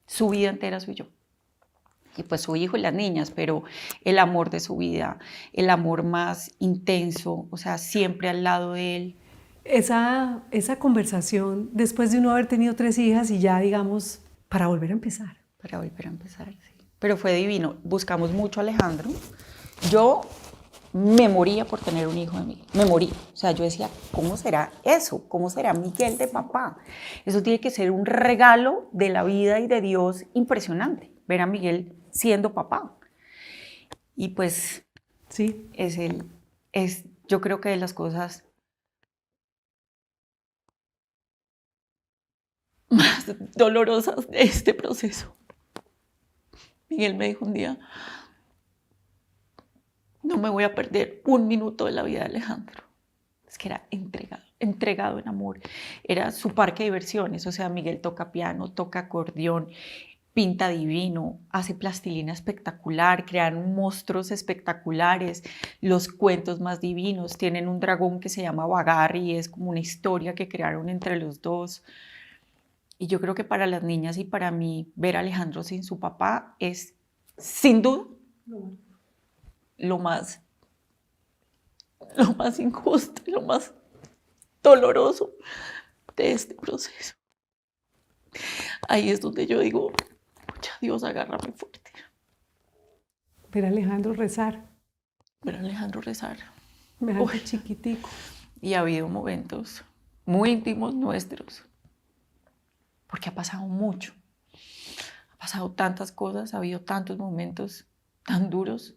[SPEAKER 1] Su vida entera soy yo. Y pues su hijo y las niñas, pero el amor de su vida, el amor más intenso, o sea, siempre al lado de él.
[SPEAKER 2] Esa conversación, después de uno haber tenido 3 hijas y ya, digamos, para volver a empezar.
[SPEAKER 1] Para volver a empezar, sí. Pero fue divino. Buscamos mucho a Alejandro. Yo me moría por tener un hijo de Miguel. Me moría. O sea, yo decía, ¿cómo será eso? ¿Cómo será Miguel de papá? Eso tiene que ser un regalo de la vida y de Dios impresionante, ver a Miguel siendo papá. Y pues,
[SPEAKER 2] sí,
[SPEAKER 1] yo creo que de las cosas más dolorosas de este proceso. Miguel me dijo un día, no me voy a perder un minuto de la vida de Alejandro. Es que era entregado en amor. Era su parque de diversiones. O sea, Miguel toca piano, toca acordeón, pinta divino, hace plastilina espectacular, crean monstruos espectaculares, los cuentos más divinos. Tienen un dragón que se llama Bagar y es como una historia que crearon entre los dos. Y yo creo que para las niñas y para mí, ver a Alejandro sin su papá es, sin duda, lo más injusto, lo más doloroso de este proceso. Ahí es donde yo digo, pucha, Dios, agárrame fuerte.
[SPEAKER 2] ver a Alejandro rezar,
[SPEAKER 1] ver a Alejandro rezar.
[SPEAKER 2] semejante chiquitico.
[SPEAKER 1] Y ha habido momentos muy íntimos nuestros, porque ha pasado mucho. Ha pasado tantas cosas, ha habido tantos momentos tan duros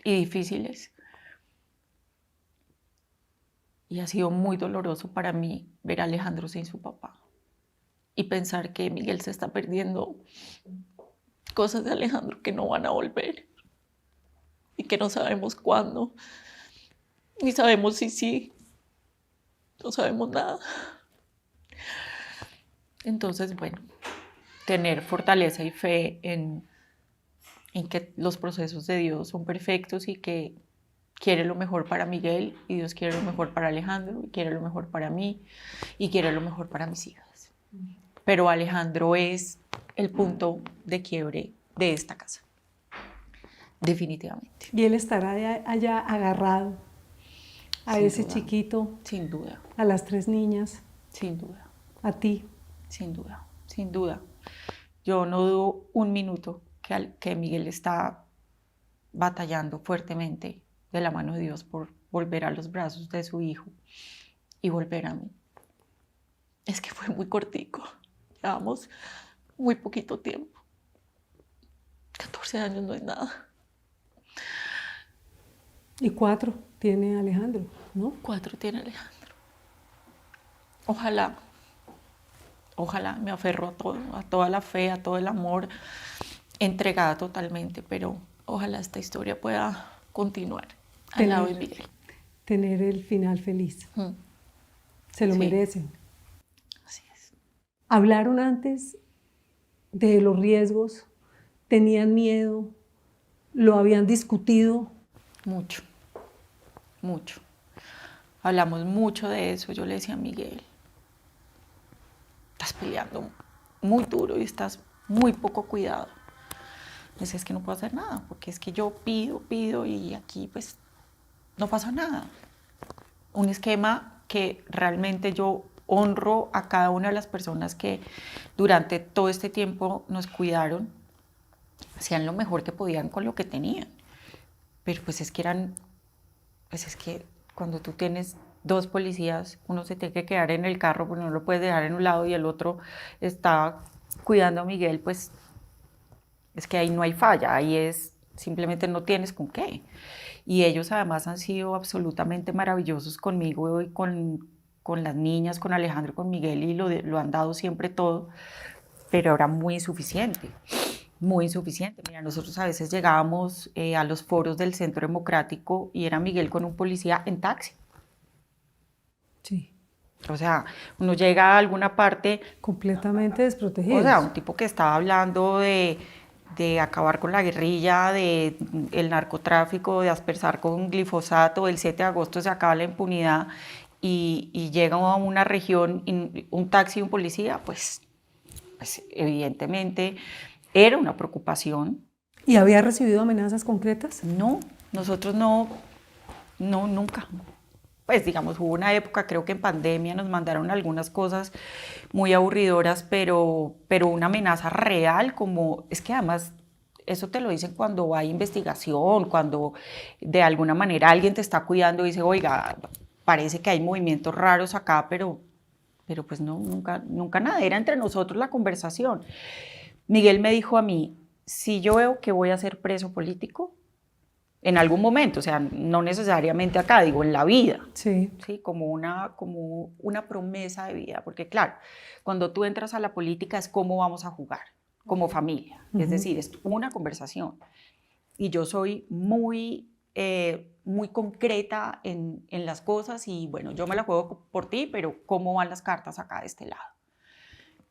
[SPEAKER 1] y difíciles. Y ha sido muy doloroso para mí ver a Alejandro sin su papá. Y pensar que Miguel se está perdiendo cosas de Alejandro que no van a volver. Y que no sabemos cuándo. Ni sabemos si sí. No sabemos nada. Entonces, bueno, tener fortaleza y fe en que los procesos de Dios son perfectos y que quiere lo mejor para Miguel y Dios quiere lo mejor para Alejandro y quiere lo mejor para mí y quiere lo mejor para mis hijas. Pero Alejandro es el punto de quiebre de esta casa, definitivamente.
[SPEAKER 2] Y él estará allá agarrado a
[SPEAKER 1] Sin
[SPEAKER 2] ese
[SPEAKER 1] duda.
[SPEAKER 2] chiquito,
[SPEAKER 1] Sin duda,
[SPEAKER 2] a las 3 niñas,
[SPEAKER 1] sin duda,
[SPEAKER 2] a ti.
[SPEAKER 1] sin duda, sin duda. Yo no dudo un minuto que Miguel está batallando fuertemente de la mano de Dios por volver a los brazos de su hijo y volver a mí. Es que fue muy cortico, llevamos muy poquito tiempo. 14 años no es nada.
[SPEAKER 2] Y 4 tiene Alejandro, ¿no?
[SPEAKER 1] 4 tiene Alejandro. Ojalá, me aferro a todo, a toda la fe, a todo el amor, entregada totalmente, pero ojalá esta historia pueda continuar al lado de Miguel.
[SPEAKER 2] Tener el final feliz. Se lo
[SPEAKER 1] Sí.
[SPEAKER 2] merecen.
[SPEAKER 1] Así es.
[SPEAKER 2] ¿Hablaron antes de los riesgos? ¿Tenían miedo? ¿Lo habían discutido?
[SPEAKER 1] Mucho, mucho. Hablamos mucho de eso. Yo le decía a Miguel, estás peleando muy duro y estás muy poco cuidado. Pues es que no puedo hacer nada, porque es que yo pido y aquí pues no pasa nada. Un esquema que realmente yo honro a cada una de las personas que durante todo este tiempo nos cuidaron, hacían lo mejor que podían con lo que tenían. Pero pues es que cuando tú tienes 2 policías, uno se tiene que quedar en el carro porque no lo puedes dejar en un lado y el otro está cuidando a Miguel, pues es que ahí no hay falla, ahí es simplemente no tienes con qué. Y ellos además han sido absolutamente maravillosos conmigo y con las niñas, con Alejandro, con Miguel y lo han dado siempre todo, pero era muy insuficiente. Muy insuficiente. Mira, nosotros a veces llegábamos a los foros del Centro Democrático y era Miguel con un policía en taxi.
[SPEAKER 2] Sí.
[SPEAKER 1] O sea, uno llega a alguna parte,
[SPEAKER 2] Completamente
[SPEAKER 1] o
[SPEAKER 2] desprotegidos.
[SPEAKER 1] sea, un tipo que estaba hablando de acabar con la guerrilla, de el narcotráfico, de aspersar con glifosato, el 7 de agosto se acaba la impunidad y llega a una región, un taxi y un policía, pues evidentemente era una preocupación.
[SPEAKER 2] ¿Y había recibido amenazas concretas?
[SPEAKER 1] No, nosotros no, nunca. Pues digamos, hubo una época, creo que en pandemia nos mandaron algunas cosas muy aburridoras, pero una amenaza real, como es que además eso te lo dicen cuando hay investigación, cuando de alguna manera alguien te está cuidando y dice, oiga, parece que hay movimientos raros acá, pero pues no, nunca nada, era entre nosotros la conversación. Miguel me dijo a mí, si yo veo que voy a ser preso político, en algún momento, o sea, no necesariamente acá, digo, en la vida,
[SPEAKER 2] Sí.
[SPEAKER 1] ¿sí? Como una promesa de vida, porque claro, cuando tú entras a la política es cómo vamos a jugar, como familia, es decir, es una conversación. Y yo soy muy concreta en las cosas y bueno, yo me la juego por ti, pero ¿cómo van las cartas acá de este lado?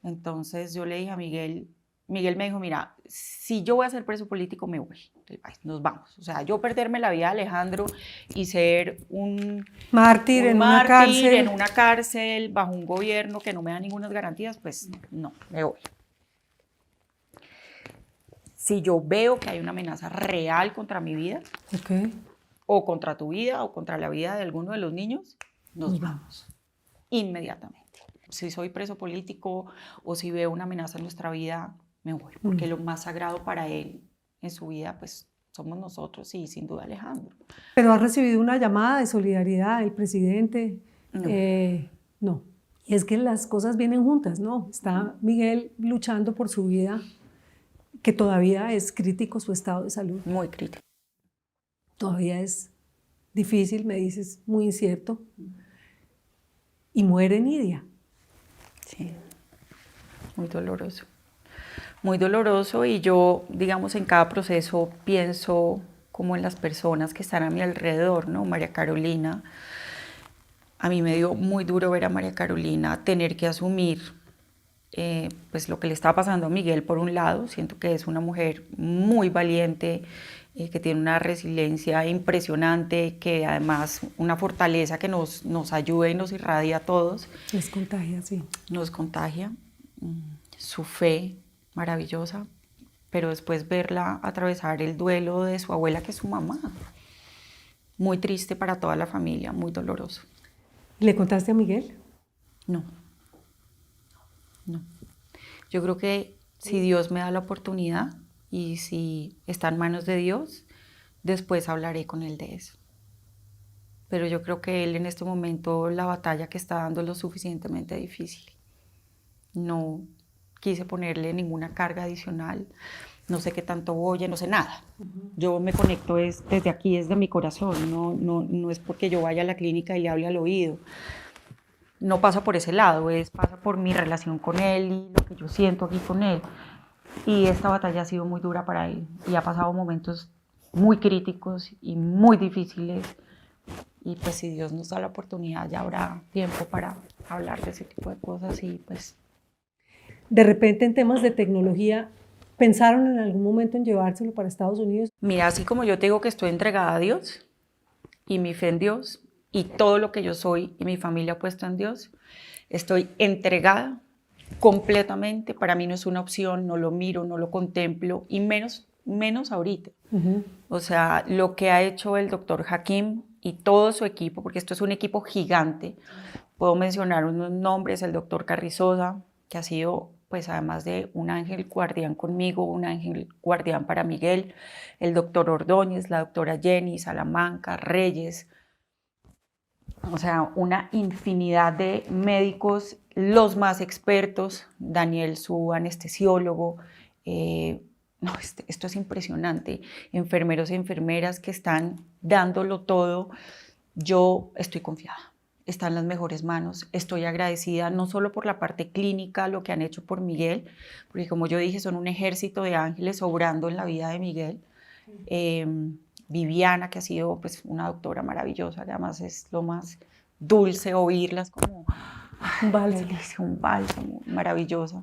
[SPEAKER 1] Entonces yo le dije a Miguel me dijo, mira, si yo voy a ser preso político, me voy del país, nos vamos. O sea, yo perderme la vida de Alejandro y ser un
[SPEAKER 2] Mártir en una cárcel.
[SPEAKER 1] en una cárcel, bajo un gobierno que no me da ninguna garantías, pues no, me voy. Si yo veo que hay una amenaza real contra mi vida,
[SPEAKER 2] Okay.
[SPEAKER 1] o contra tu vida, o contra la vida de alguno de los niños, nos vamos. Inmediatamente. Si soy preso político o si veo una amenaza en nuestra vida, me voy, porque lo más sagrado para él en su vida, pues somos nosotros y sin duda Alejandro.
[SPEAKER 2] Pero has recibido una llamada de solidaridad del presidente.
[SPEAKER 1] No.
[SPEAKER 2] No. Y es que las cosas vienen juntas, ¿no? Está Miguel luchando por su vida, que todavía es crítico su estado de salud.
[SPEAKER 1] Muy crítico.
[SPEAKER 2] Todavía es difícil, me dices, muy incierto. Y muere Nidia.
[SPEAKER 1] Sí, muy doloroso. Muy doloroso, y yo, digamos, en cada proceso pienso como en las personas que están a mi alrededor, ¿no? María Carolina, a mí me dio muy duro ver a María Carolina tener que asumir pues lo que le estaba pasando a Miguel. Por un lado, siento que es una mujer muy valiente, que tiene una resiliencia impresionante, que además una fortaleza que nos ayuda y nos irradia a todos.
[SPEAKER 2] Les contagia, sí.
[SPEAKER 1] Nos contagia. Su fe maravillosa, pero después verla atravesar el duelo de su abuela, que es su mamá. Muy triste para toda la familia, muy doloroso.
[SPEAKER 2] ¿Le contaste a Miguel?
[SPEAKER 1] No. Yo creo que si Dios me da la oportunidad y si está en manos de Dios, después hablaré con él de eso. Pero yo creo que él en este momento, la batalla que está dando es lo suficientemente difícil. No quise ponerle ninguna carga adicional, no sé qué tanto oye, no sé nada. Yo me conecto desde aquí, desde mi corazón, no es porque yo vaya a la clínica y le hable al oído. No pasa por ese lado, pasa por mi relación con él y lo que yo siento aquí con él. Y esta batalla ha sido muy dura para él y ha pasado momentos muy críticos y muy difíciles. Y pues si Dios nos da la oportunidad, ya habrá tiempo para hablar de ese tipo de cosas. Y pues...
[SPEAKER 2] De repente, en temas de tecnología, ¿pensaron en algún momento en llevárselo para Estados Unidos?
[SPEAKER 1] Mira, así como yo te digo que estoy entregada a Dios y mi fe en Dios y todo lo que yo soy y mi familia ha puesto en Dios, estoy entregada completamente. Para mí no es una opción, no lo miro, no lo contemplo, y menos ahorita. O sea, lo que ha hecho el doctor Hakim y todo su equipo, porque esto es un equipo gigante. Puedo mencionar unos nombres: el doctor Carrizosa, que ha sido, pues además de un ángel guardián conmigo, un ángel guardián para Miguel; el doctor Ordóñez, la doctora Jenny Salamanca, Reyes, o sea, una infinidad de médicos, los más expertos, Daniel, su anestesiólogo. No, esto es impresionante. Enfermeros y enfermeras que están dándolo todo. Yo estoy confiada, está en las mejores manos. Estoy agradecida no solo por la parte clínica, lo que han hecho por Miguel, porque como yo dije, son un ejército de ángeles obrando en la vida de Miguel. Viviana, que ha sido pues una doctora maravillosa, que además es lo más dulce oírlas, como un bálsamo, maravillosa.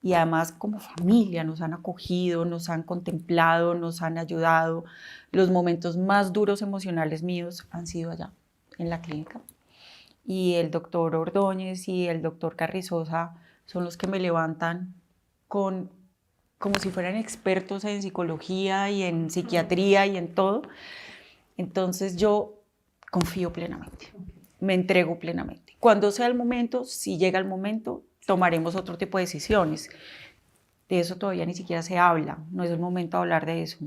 [SPEAKER 1] Y además como familia nos han acogido, nos han contemplado, nos han ayudado. Los momentos más duros emocionales míos han sido allá, en la clínica. Y el doctor Ordóñez y el doctor Carrizosa son los que me levantan como si fueran expertos en psicología y en psiquiatría y en todo. Entonces yo confío plenamente, me entrego plenamente. Cuando sea el momento, si llega el momento, tomaremos otro tipo de decisiones. De eso todavía ni siquiera se habla, no es el momento de hablar de eso.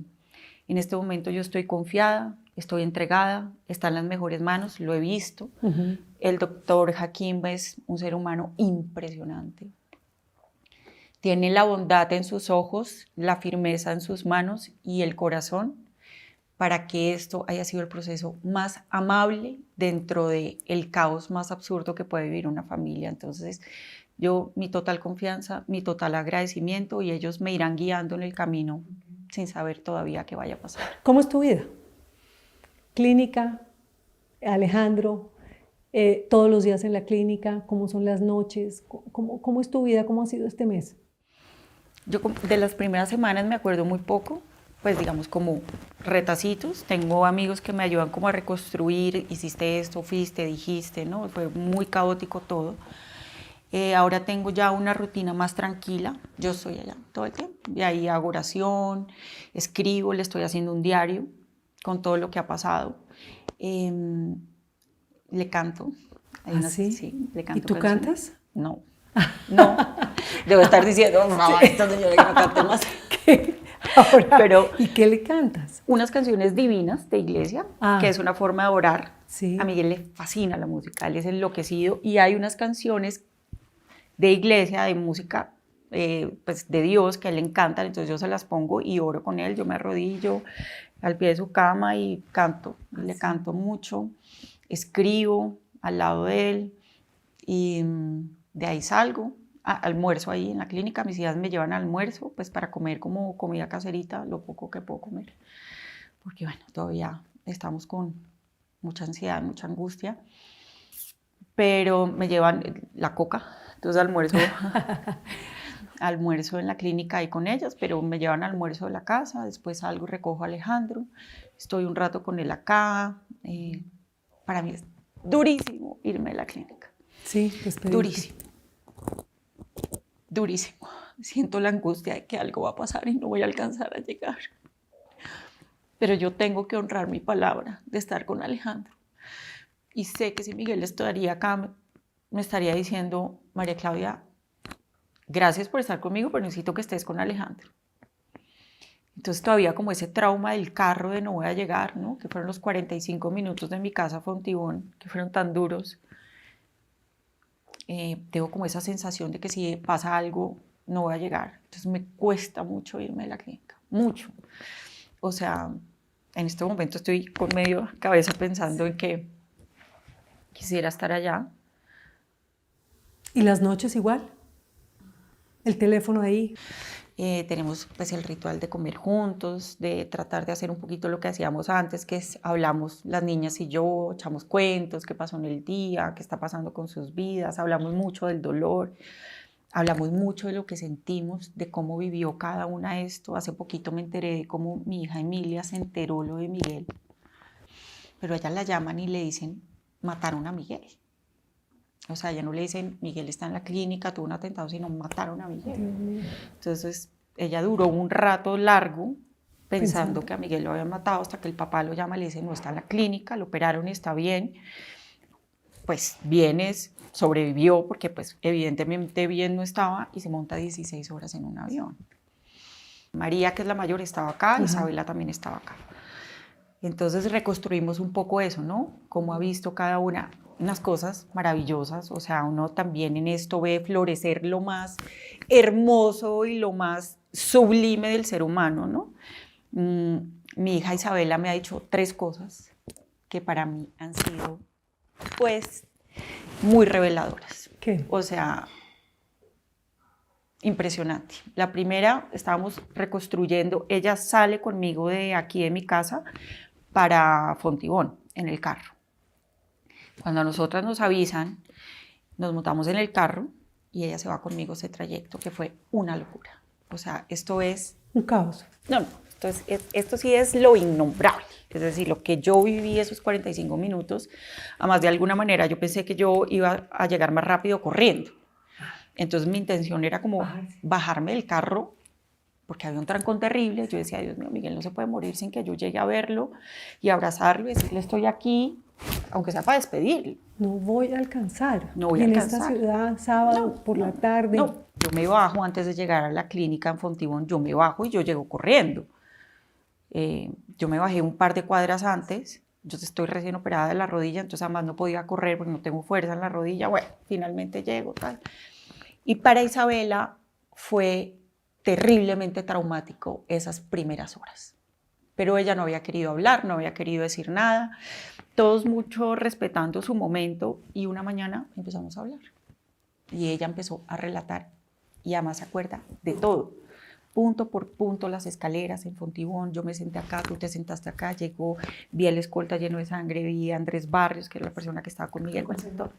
[SPEAKER 1] En este momento yo estoy confiada, estoy entregada, está en las mejores manos, lo he visto. El doctor Hakim es un ser humano impresionante. Tiene la bondad en sus ojos, la firmeza en sus manos y el corazón para que esto haya sido el proceso más amable dentro del caos más absurdo que puede vivir una familia. Entonces, mi total confianza, mi total agradecimiento, y ellos me irán guiando en el camino sin saber todavía qué vaya a pasar.
[SPEAKER 2] ¿Cómo es tu vida? Clínica, Alejandro, todos los días en la clínica, ¿cómo son las noches? ¿Cómo es tu vida? ¿Cómo ha sido este mes?
[SPEAKER 1] Yo de las primeras semanas me acuerdo muy poco, pues digamos como retacitos. Tengo amigos que me ayudan como a reconstruir: hiciste esto, fuiste, dijiste, ¿no? Fue muy caótico todo. Ahora tengo ya una rutina más tranquila. Yo estoy allá todo el tiempo y ahí hago oración, escribo, le estoy haciendo un diario con todo lo que ha pasado. Le canto.
[SPEAKER 2] ¿Ah, sí?
[SPEAKER 1] Sí, le canto.
[SPEAKER 2] ¿Y tú cantas?
[SPEAKER 1] No. Debo estar diciendo, no, esta señora que no cante más.
[SPEAKER 2] Ahora,
[SPEAKER 1] Pero
[SPEAKER 2] ¿y qué le cantas?
[SPEAKER 1] unas canciones divinas de iglesia, que es una forma de orar.
[SPEAKER 2] Sí.
[SPEAKER 1] A Miguel le fascina la música, él es enloquecido, y hay unas canciones de iglesia, de música pues de Dios, que a él le encantan, entonces yo se las pongo y oro con él, yo me arrodillo al pie de su cama y canto, le canto mucho, escribo al lado de él, y de ahí salgo, almuerzo ahí en la clínica, mis hijas me llevan al almuerzo, pues para comer como comida caserita, lo poco que puedo comer, porque bueno, todavía estamos con mucha ansiedad, mucha angustia, pero me llevan la coca, entonces almuerzo en la clínica ahí con ellas, pero me llevan al almuerzo de la casa, después salgo y recojo a Alejandro, estoy un rato con él acá, para mí es durísimo irme de la clínica.
[SPEAKER 2] Sí, despedirte.
[SPEAKER 1] Durísimo. Durísimo. Siento la angustia de que algo va a pasar y no voy a alcanzar a llegar. Pero yo tengo que honrar mi palabra de estar con Alejandro. Y sé que si Miguel estaría acá, me estaría diciendo, María Claudia, gracias por estar conmigo, pero necesito que estés con Alejandro. Entonces todavía como ese trauma del carro de no voy a llegar, ¿no? Que fueron los 45 minutos de mi casa a Fontibón, que fueron tan duros. Tengo como esa sensación de que si pasa algo, no voy a llegar. Entonces me cuesta mucho irme de la clínica, mucho. O sea, en este momento estoy con medio cabeza pensando en que quisiera estar allá.
[SPEAKER 2] ¿Y las noches igual? ¿El teléfono ahí?
[SPEAKER 1] Tenemos pues el ritual de comer juntos, de tratar de hacer un poquito lo que hacíamos antes, que es hablamos las niñas y yo, echamos cuentos, qué pasó en el día, qué está pasando con sus vidas, hablamos mucho del dolor, hablamos mucho de lo que sentimos, de cómo vivió cada una esto. Hace poquito me enteré de cómo mi hija Emilia se enteró lo de Miguel, pero a ella la llaman y le dicen, mataron a Miguel. O sea, ya no le dicen, Miguel está en la clínica, tuvo un atentado, sino mataron a Miguel. Entonces, ella duró un rato largo pensando que a Miguel lo habían matado, hasta que el papá lo llama y le dice, no, está en la clínica, lo operaron y está bien. Pues bien sobrevivió, porque pues evidentemente bien no estaba, y se monta 16 horas en un avión. María, que es la mayor, estaba acá, Isabela también estaba acá. Entonces reconstruimos un poco eso, ¿no? Cómo ha visto cada una unas cosas maravillosas, o sea, uno también en esto ve florecer lo más hermoso y lo más sublime del ser humano, ¿no? Mi hija Isabela me ha dicho 3 cosas que para mí han sido, pues, muy reveladoras.
[SPEAKER 2] ¿Qué?
[SPEAKER 1] O sea, impresionante. La primera, estábamos reconstruyendo, ella sale conmigo de aquí de mi casa para Fontibón, en el carro. Cuando a nosotras nos avisan, nos montamos en el carro y ella se va conmigo ese trayecto, que fue una locura. O sea, esto es...
[SPEAKER 2] Un caos.
[SPEAKER 1] No, esto sí es lo innombrable. Es decir, lo que yo viví esos 45 minutos, además de alguna manera yo pensé que yo iba a llegar más rápido corriendo. Entonces mi intención era como bajarme del carro, porque había un trancón terrible. Yo decía, Dios mío, Miguel no se puede morir sin que yo llegue a verlo y abrazarlo y decirle, estoy aquí, aunque sea para despedirlo.
[SPEAKER 2] No voy a alcanzar.
[SPEAKER 1] No voy a
[SPEAKER 2] en
[SPEAKER 1] alcanzar.
[SPEAKER 2] Esta ciudad, sábado por la tarde.
[SPEAKER 1] No, yo me bajo antes de llegar a la clínica en Fontibón, yo me bajo y yo llego corriendo. Yo me bajé un par de cuadras antes, yo estoy recién operada de la rodilla, entonces además no podía correr porque no tengo fuerza en la rodilla. Bueno, finalmente llego, tal. Y para Isabela fue terriblemente traumático esas primeras horas. Pero ella no había querido hablar, no había querido decir nada, todos mucho respetando su momento, y una mañana empezamos a hablar. Y ella empezó a relatar, y además se acuerda de todo, punto por punto, las escaleras en Fontibón, yo me senté acá, tú te sentaste acá, llegó, vi el escolta lleno de sangre, vi a Andrés Barrios, que era la persona que estaba con Miguel, todo.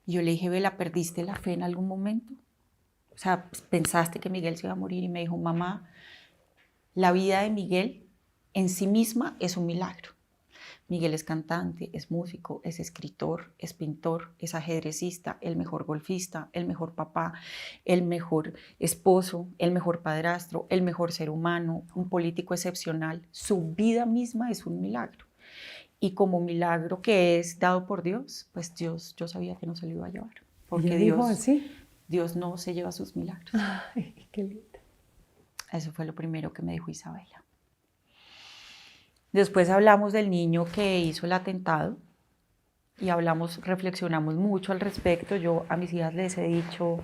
[SPEAKER 1] Y yo le dije, Bela, ¿perdiste la fe en algún momento? O sea, ¿pensaste que Miguel se iba a morir? Y me dijo, mamá, la vida de Miguel en sí misma es un milagro. Miguel es cantante, es músico, es escritor, es pintor, es ajedrecista, el mejor golfista, el mejor papá, el mejor esposo, el mejor padrastro, el mejor ser humano, un político excepcional. Su vida misma es un milagro. Y como milagro que es dado por Dios, pues Dios, yo sabía que no se lo iba a llevar. Porque
[SPEAKER 2] Dijo así.
[SPEAKER 1] Dios no se lleva sus milagros.
[SPEAKER 2] Ay, qué linda.
[SPEAKER 1] Eso fue lo primero que me dijo Isabela. Después hablamos del niño que hizo el atentado y reflexionamos mucho al respecto. Yo a mis hijas les he dicho,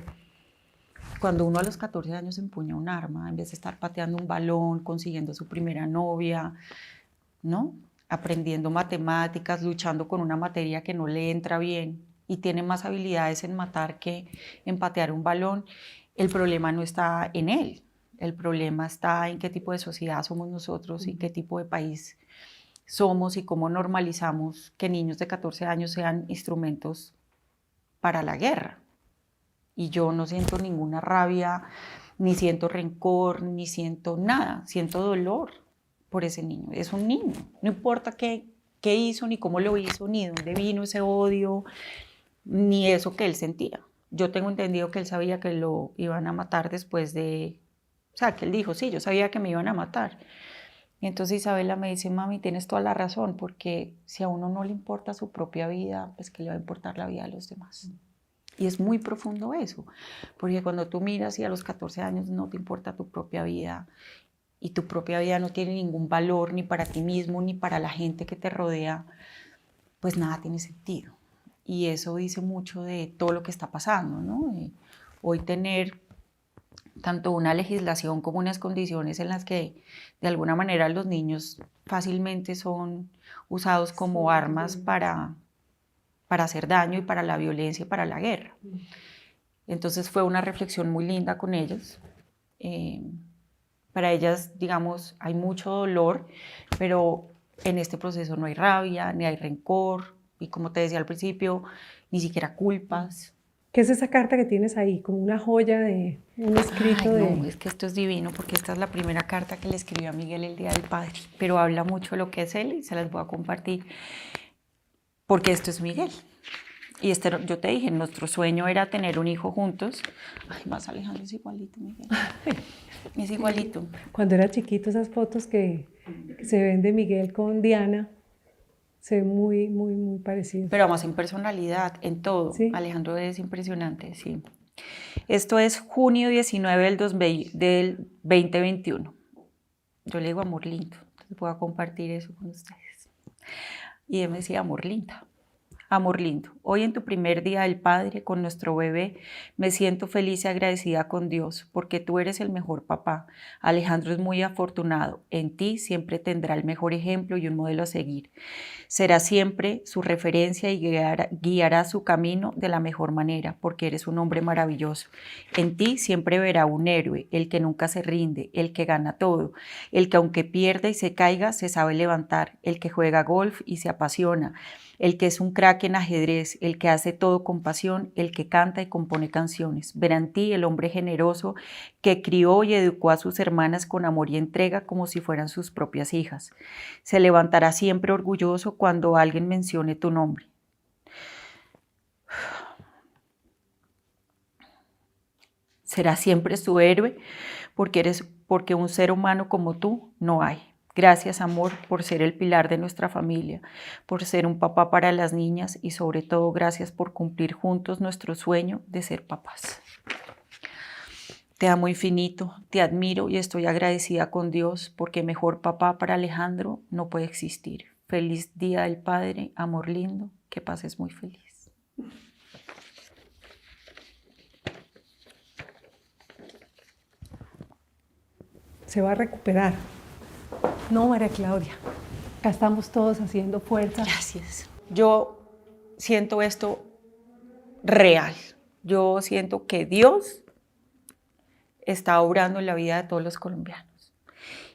[SPEAKER 1] cuando uno a los 14 años empuña un arma, en vez de estar pateando un balón, consiguiendo su primera novia, ¿no? Aprendiendo matemáticas, luchando con una materia que no le entra bien y tiene más habilidades en matar que en patear un balón, el problema no está en él. El problema está en qué tipo de sociedad somos nosotros y qué tipo de país somos y cómo normalizamos que niños de 14 años sean instrumentos para la guerra. Y yo no siento ninguna rabia, ni siento rencor, ni siento nada, siento dolor por ese niño. Es un niño, no importa qué hizo, ni cómo lo hizo, ni de dónde vino ese odio, ni eso que él sentía. Yo tengo entendido que él sabía que lo iban a matar después de... O sea, que él dijo, sí, yo sabía que me iban a matar. Y entonces Isabela me dice, mami, tienes toda la razón, porque si a uno no le importa su propia vida, pues ¿qué le va a importar la vida de los demás? Y es muy profundo eso, porque cuando tú miras y a los 14 años no te importa tu propia vida y tu propia vida no tiene ningún valor ni para ti mismo ni para la gente que te rodea, pues nada tiene sentido. Y eso dice mucho de todo lo que está pasando, ¿no? Hoy tener tanto una legislación como unas condiciones en las que de alguna manera los niños fácilmente son usados como armas para hacer daño y para la violencia y para la guerra. Entonces fue una reflexión muy linda con ellas. Para ellas, digamos, hay mucho dolor, pero en este proceso no hay rabia, ni hay rencor, y como te decía al principio, ni siquiera culpas.
[SPEAKER 2] ¿Qué es esa carta que tienes ahí? Como una joya de un escrito.
[SPEAKER 1] Ay, no, es que esto es divino porque esta es la primera carta que le escribió a Miguel el Día del Padre, pero habla mucho de lo que es él y se las voy a compartir porque esto es Miguel. Y yo te dije, nuestro sueño era tener un hijo juntos. Ay, más Alejandro es igualito, Miguel. Es igualito.
[SPEAKER 2] Cuando era chiquito, esas fotos que se ven de Miguel con Diana, se ven muy, muy, muy parecidos.
[SPEAKER 1] Pero además en personalidad, en todo. ¿Sí? Alejandro es impresionante, sí. Esto es junio 19 del 2021. Yo le digo amor lindo, entonces voy a compartir eso con ustedes. Y él me decía amor linda. Amor lindo, hoy en tu primer día del Padre con nuestro bebé me siento feliz y agradecida con Dios porque tú eres el mejor papá. Alejandro es muy afortunado. En ti siempre tendrá el mejor ejemplo y un modelo a seguir. Será siempre su referencia y guiará su camino de la mejor manera porque eres un hombre maravilloso. En ti siempre verá un héroe, el que nunca se rinde, el que gana todo, el que aunque pierda y se caiga se sabe levantar, el que juega golf y se apasiona, el que es un crack en ajedrez, el que hace todo con pasión, el que canta y compone canciones. Verá en ti el hombre generoso que crió y educó a sus hermanas con amor y entrega como si fueran sus propias hijas. Se levantará siempre orgulloso cuando alguien mencione tu nombre. Será siempre su héroe porque un ser humano como tú no hay. Gracias, amor, por ser el pilar de nuestra familia, por ser un papá para las niñas y sobre todo gracias por cumplir juntos nuestro sueño de ser papás. Te amo infinito, te admiro y estoy agradecida con Dios porque mejor papá para Alejandro no puede existir. Feliz Día del Padre, amor lindo, que pases muy feliz.
[SPEAKER 2] Se va a recuperar. No, María Claudia, acá estamos todos haciendo fuerza.
[SPEAKER 1] Gracias. Yo siento esto real. Yo siento que Dios está obrando en la vida de todos los colombianos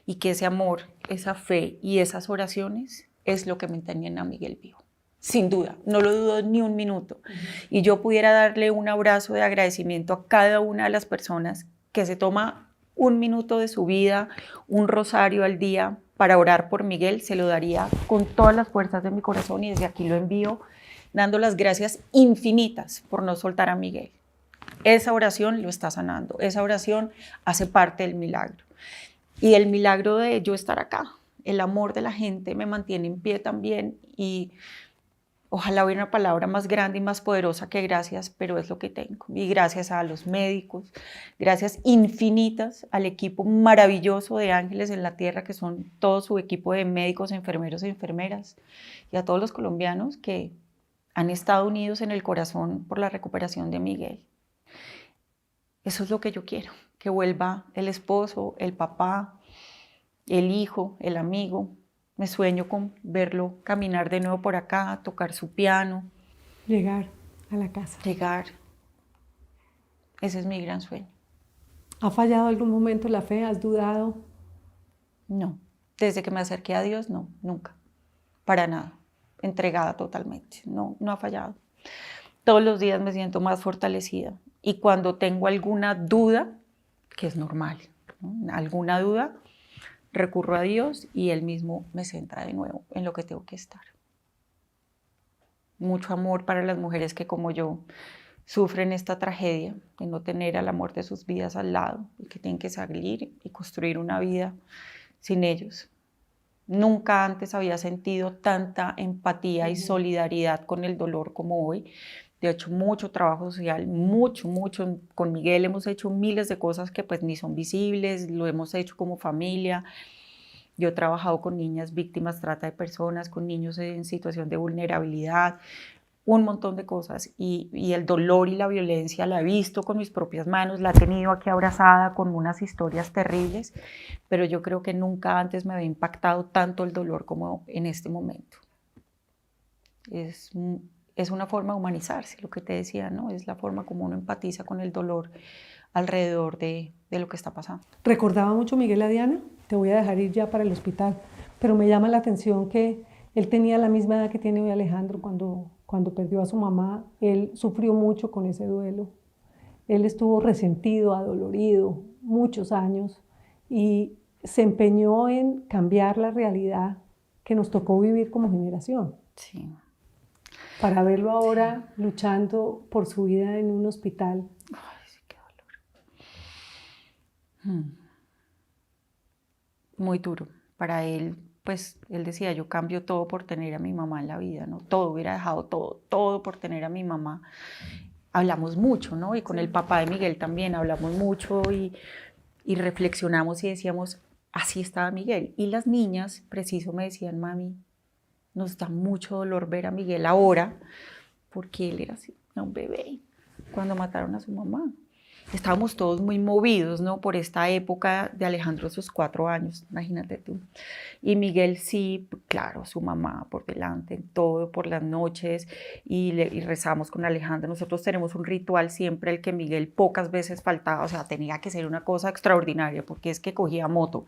[SPEAKER 1] y que ese amor, esa fe y esas oraciones es lo que mantienen a Miguel vivo. Sin duda, no lo dudo ni un minuto. Y yo pudiera darle un abrazo de agradecimiento a cada una de las personas que se toma un minuto de su vida, un rosario al día para orar por Miguel, se lo daría con todas las fuerzas de mi corazón y desde aquí lo envío dando las gracias infinitas por no soltar a Miguel. Esa oración lo está sanando, esa oración hace parte del milagro. Y el milagro de yo estar acá, el amor de la gente me mantiene en pie también y Ojalá hubiera una palabra más grande y más poderosa que gracias, pero es lo que tengo. Y gracias a los médicos, gracias infinitas al equipo maravilloso de Ángeles en la Tierra, que son todo su equipo de médicos, enfermeros e enfermeras, y a todos los colombianos que han estado unidos en el corazón por la recuperación de Miguel. Eso es lo que yo quiero, que vuelva el esposo, el papá, el hijo, el amigo. Me sueño con verlo caminar de nuevo por acá, tocar su piano.
[SPEAKER 2] Llegar a la casa.
[SPEAKER 1] Llegar. Ese es mi gran sueño.
[SPEAKER 2] ¿Ha fallado algún momento la fe? ¿Has dudado?
[SPEAKER 1] No. Desde que me acerqué a Dios, no, nunca. Para nada. Entregada totalmente. No, no ha fallado. Todos los días me siento más fortalecida. Y cuando tengo alguna duda, que es normal, ¿no? Alguna duda, recurro a Dios y Él mismo me centra de nuevo en lo que tengo que estar. Mucho amor para las mujeres que, como yo, sufren esta tragedia de no tener al amor de sus vidas al lado y que tienen que salir y construir una vida sin ellos. Nunca antes había sentido tanta empatía y solidaridad con el dolor como hoy. De hecho, mucho trabajo social, mucho. Con Miguel hemos hecho miles de cosas que pues ni son visibles, lo hemos hecho como familia. Yo he trabajado con niñas víctimas de trata de personas, con niños en situación de vulnerabilidad, un montón de cosas. Y el dolor y la violencia la he visto con mis propias manos, la he tenido aquí abrazada con unas historias terribles, pero yo creo que nunca antes me había impactado tanto el dolor como en este momento. Es una forma de humanizarse, lo que te decía, ¿no? Es la forma como uno empatiza con el dolor alrededor de lo que está pasando.
[SPEAKER 2] ¿Recordaba mucho Miguel a Diana? Te voy a dejar ir ya para el hospital, pero me llama la atención que él tenía la misma edad que tiene hoy Alejandro cuando perdió a su mamá. Él sufrió mucho con ese duelo. Él estuvo resentido, adolorido, muchos años, y se empeñó en cambiar la realidad que nos tocó vivir como generación.
[SPEAKER 1] Sí.
[SPEAKER 2] Para verlo ahora luchando por su vida en un hospital.
[SPEAKER 1] Ay, sí, qué dolor. Muy duro. Para él, pues, él decía, yo cambio todo por tener a mi mamá en la vida, ¿no? Todo, hubiera dejado todo por tener a mi mamá. Hablamos mucho, ¿no? Y con el papá de Miguel también hablamos mucho y reflexionamos y decíamos, así estaba Miguel. Y las niñas, preciso, me decían, mami, nos da mucho dolor ver a Miguel ahora, porque él era así, un bebé, cuando mataron a su mamá. Estábamos todos muy movidos, ¿no? Por esta época de Alejandro, sus 4 años, imagínate tú. Y Miguel sí, claro, su mamá por delante, en todo, por las noches, y rezamos con Alejandro. Nosotros tenemos un ritual siempre, el que Miguel pocas veces faltaba, o sea, tenía que ser una cosa extraordinaria, porque es que cogía moto,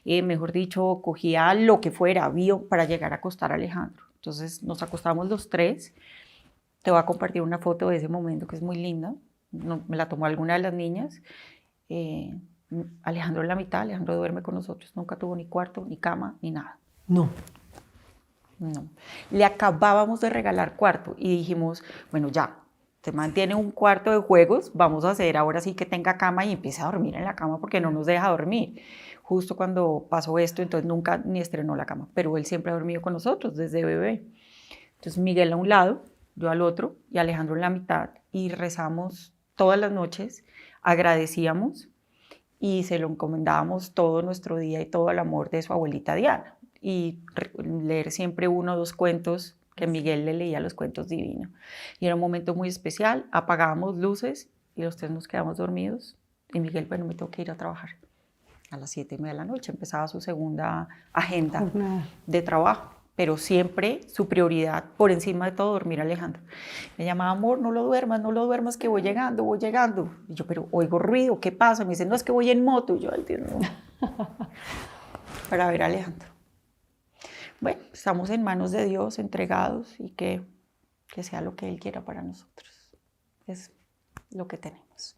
[SPEAKER 1] mejor dicho, cogía lo que fuera, avión, para llegar a acostar a Alejandro. Entonces nos acostamos los 3. Te voy a compartir una foto de ese momento que es muy linda. No, me la tomó alguna de las niñas. Alejandro en la mitad, Alejandro duerme con nosotros, nunca tuvo ni cuarto, ni cama, ni nada.
[SPEAKER 2] No.
[SPEAKER 1] Le acabábamos de regalar cuarto y dijimos, bueno, ya, se mantiene un cuarto de juegos, vamos a hacer ahora sí que tenga cama y empiece a dormir en la cama porque no nos deja dormir. Justo cuando pasó esto, entonces nunca ni estrenó la cama, pero él siempre ha dormido con nosotros desde bebé. Entonces Miguel a un lado, yo al otro y Alejandro en la mitad, y rezamos todas las noches, agradecíamos y se lo encomendábamos todo nuestro día y todo el amor de su abuelita Diana. Y leer siempre 1 o 2 cuentos, que Miguel le leía los cuentos divinos. Y era un momento muy especial, apagábamos luces y los 3 nos quedamos dormidos. Y Miguel, bueno, me tengo que ir a trabajar. A las 7:30 de la noche empezaba su segunda agenda de trabajo. Pero siempre su prioridad, por encima de todo, dormir a Alejandro. Me llamaba, amor, no lo duermas, que voy llegando. Y yo, pero oigo ruido, ¿qué pasa? Me dice, no, es que voy en moto. Y yo, ay, Dios, no. Para ver a Alejandro. Bueno, estamos en manos de Dios, entregados, y que sea lo que Él quiera para nosotros. Es lo que tenemos.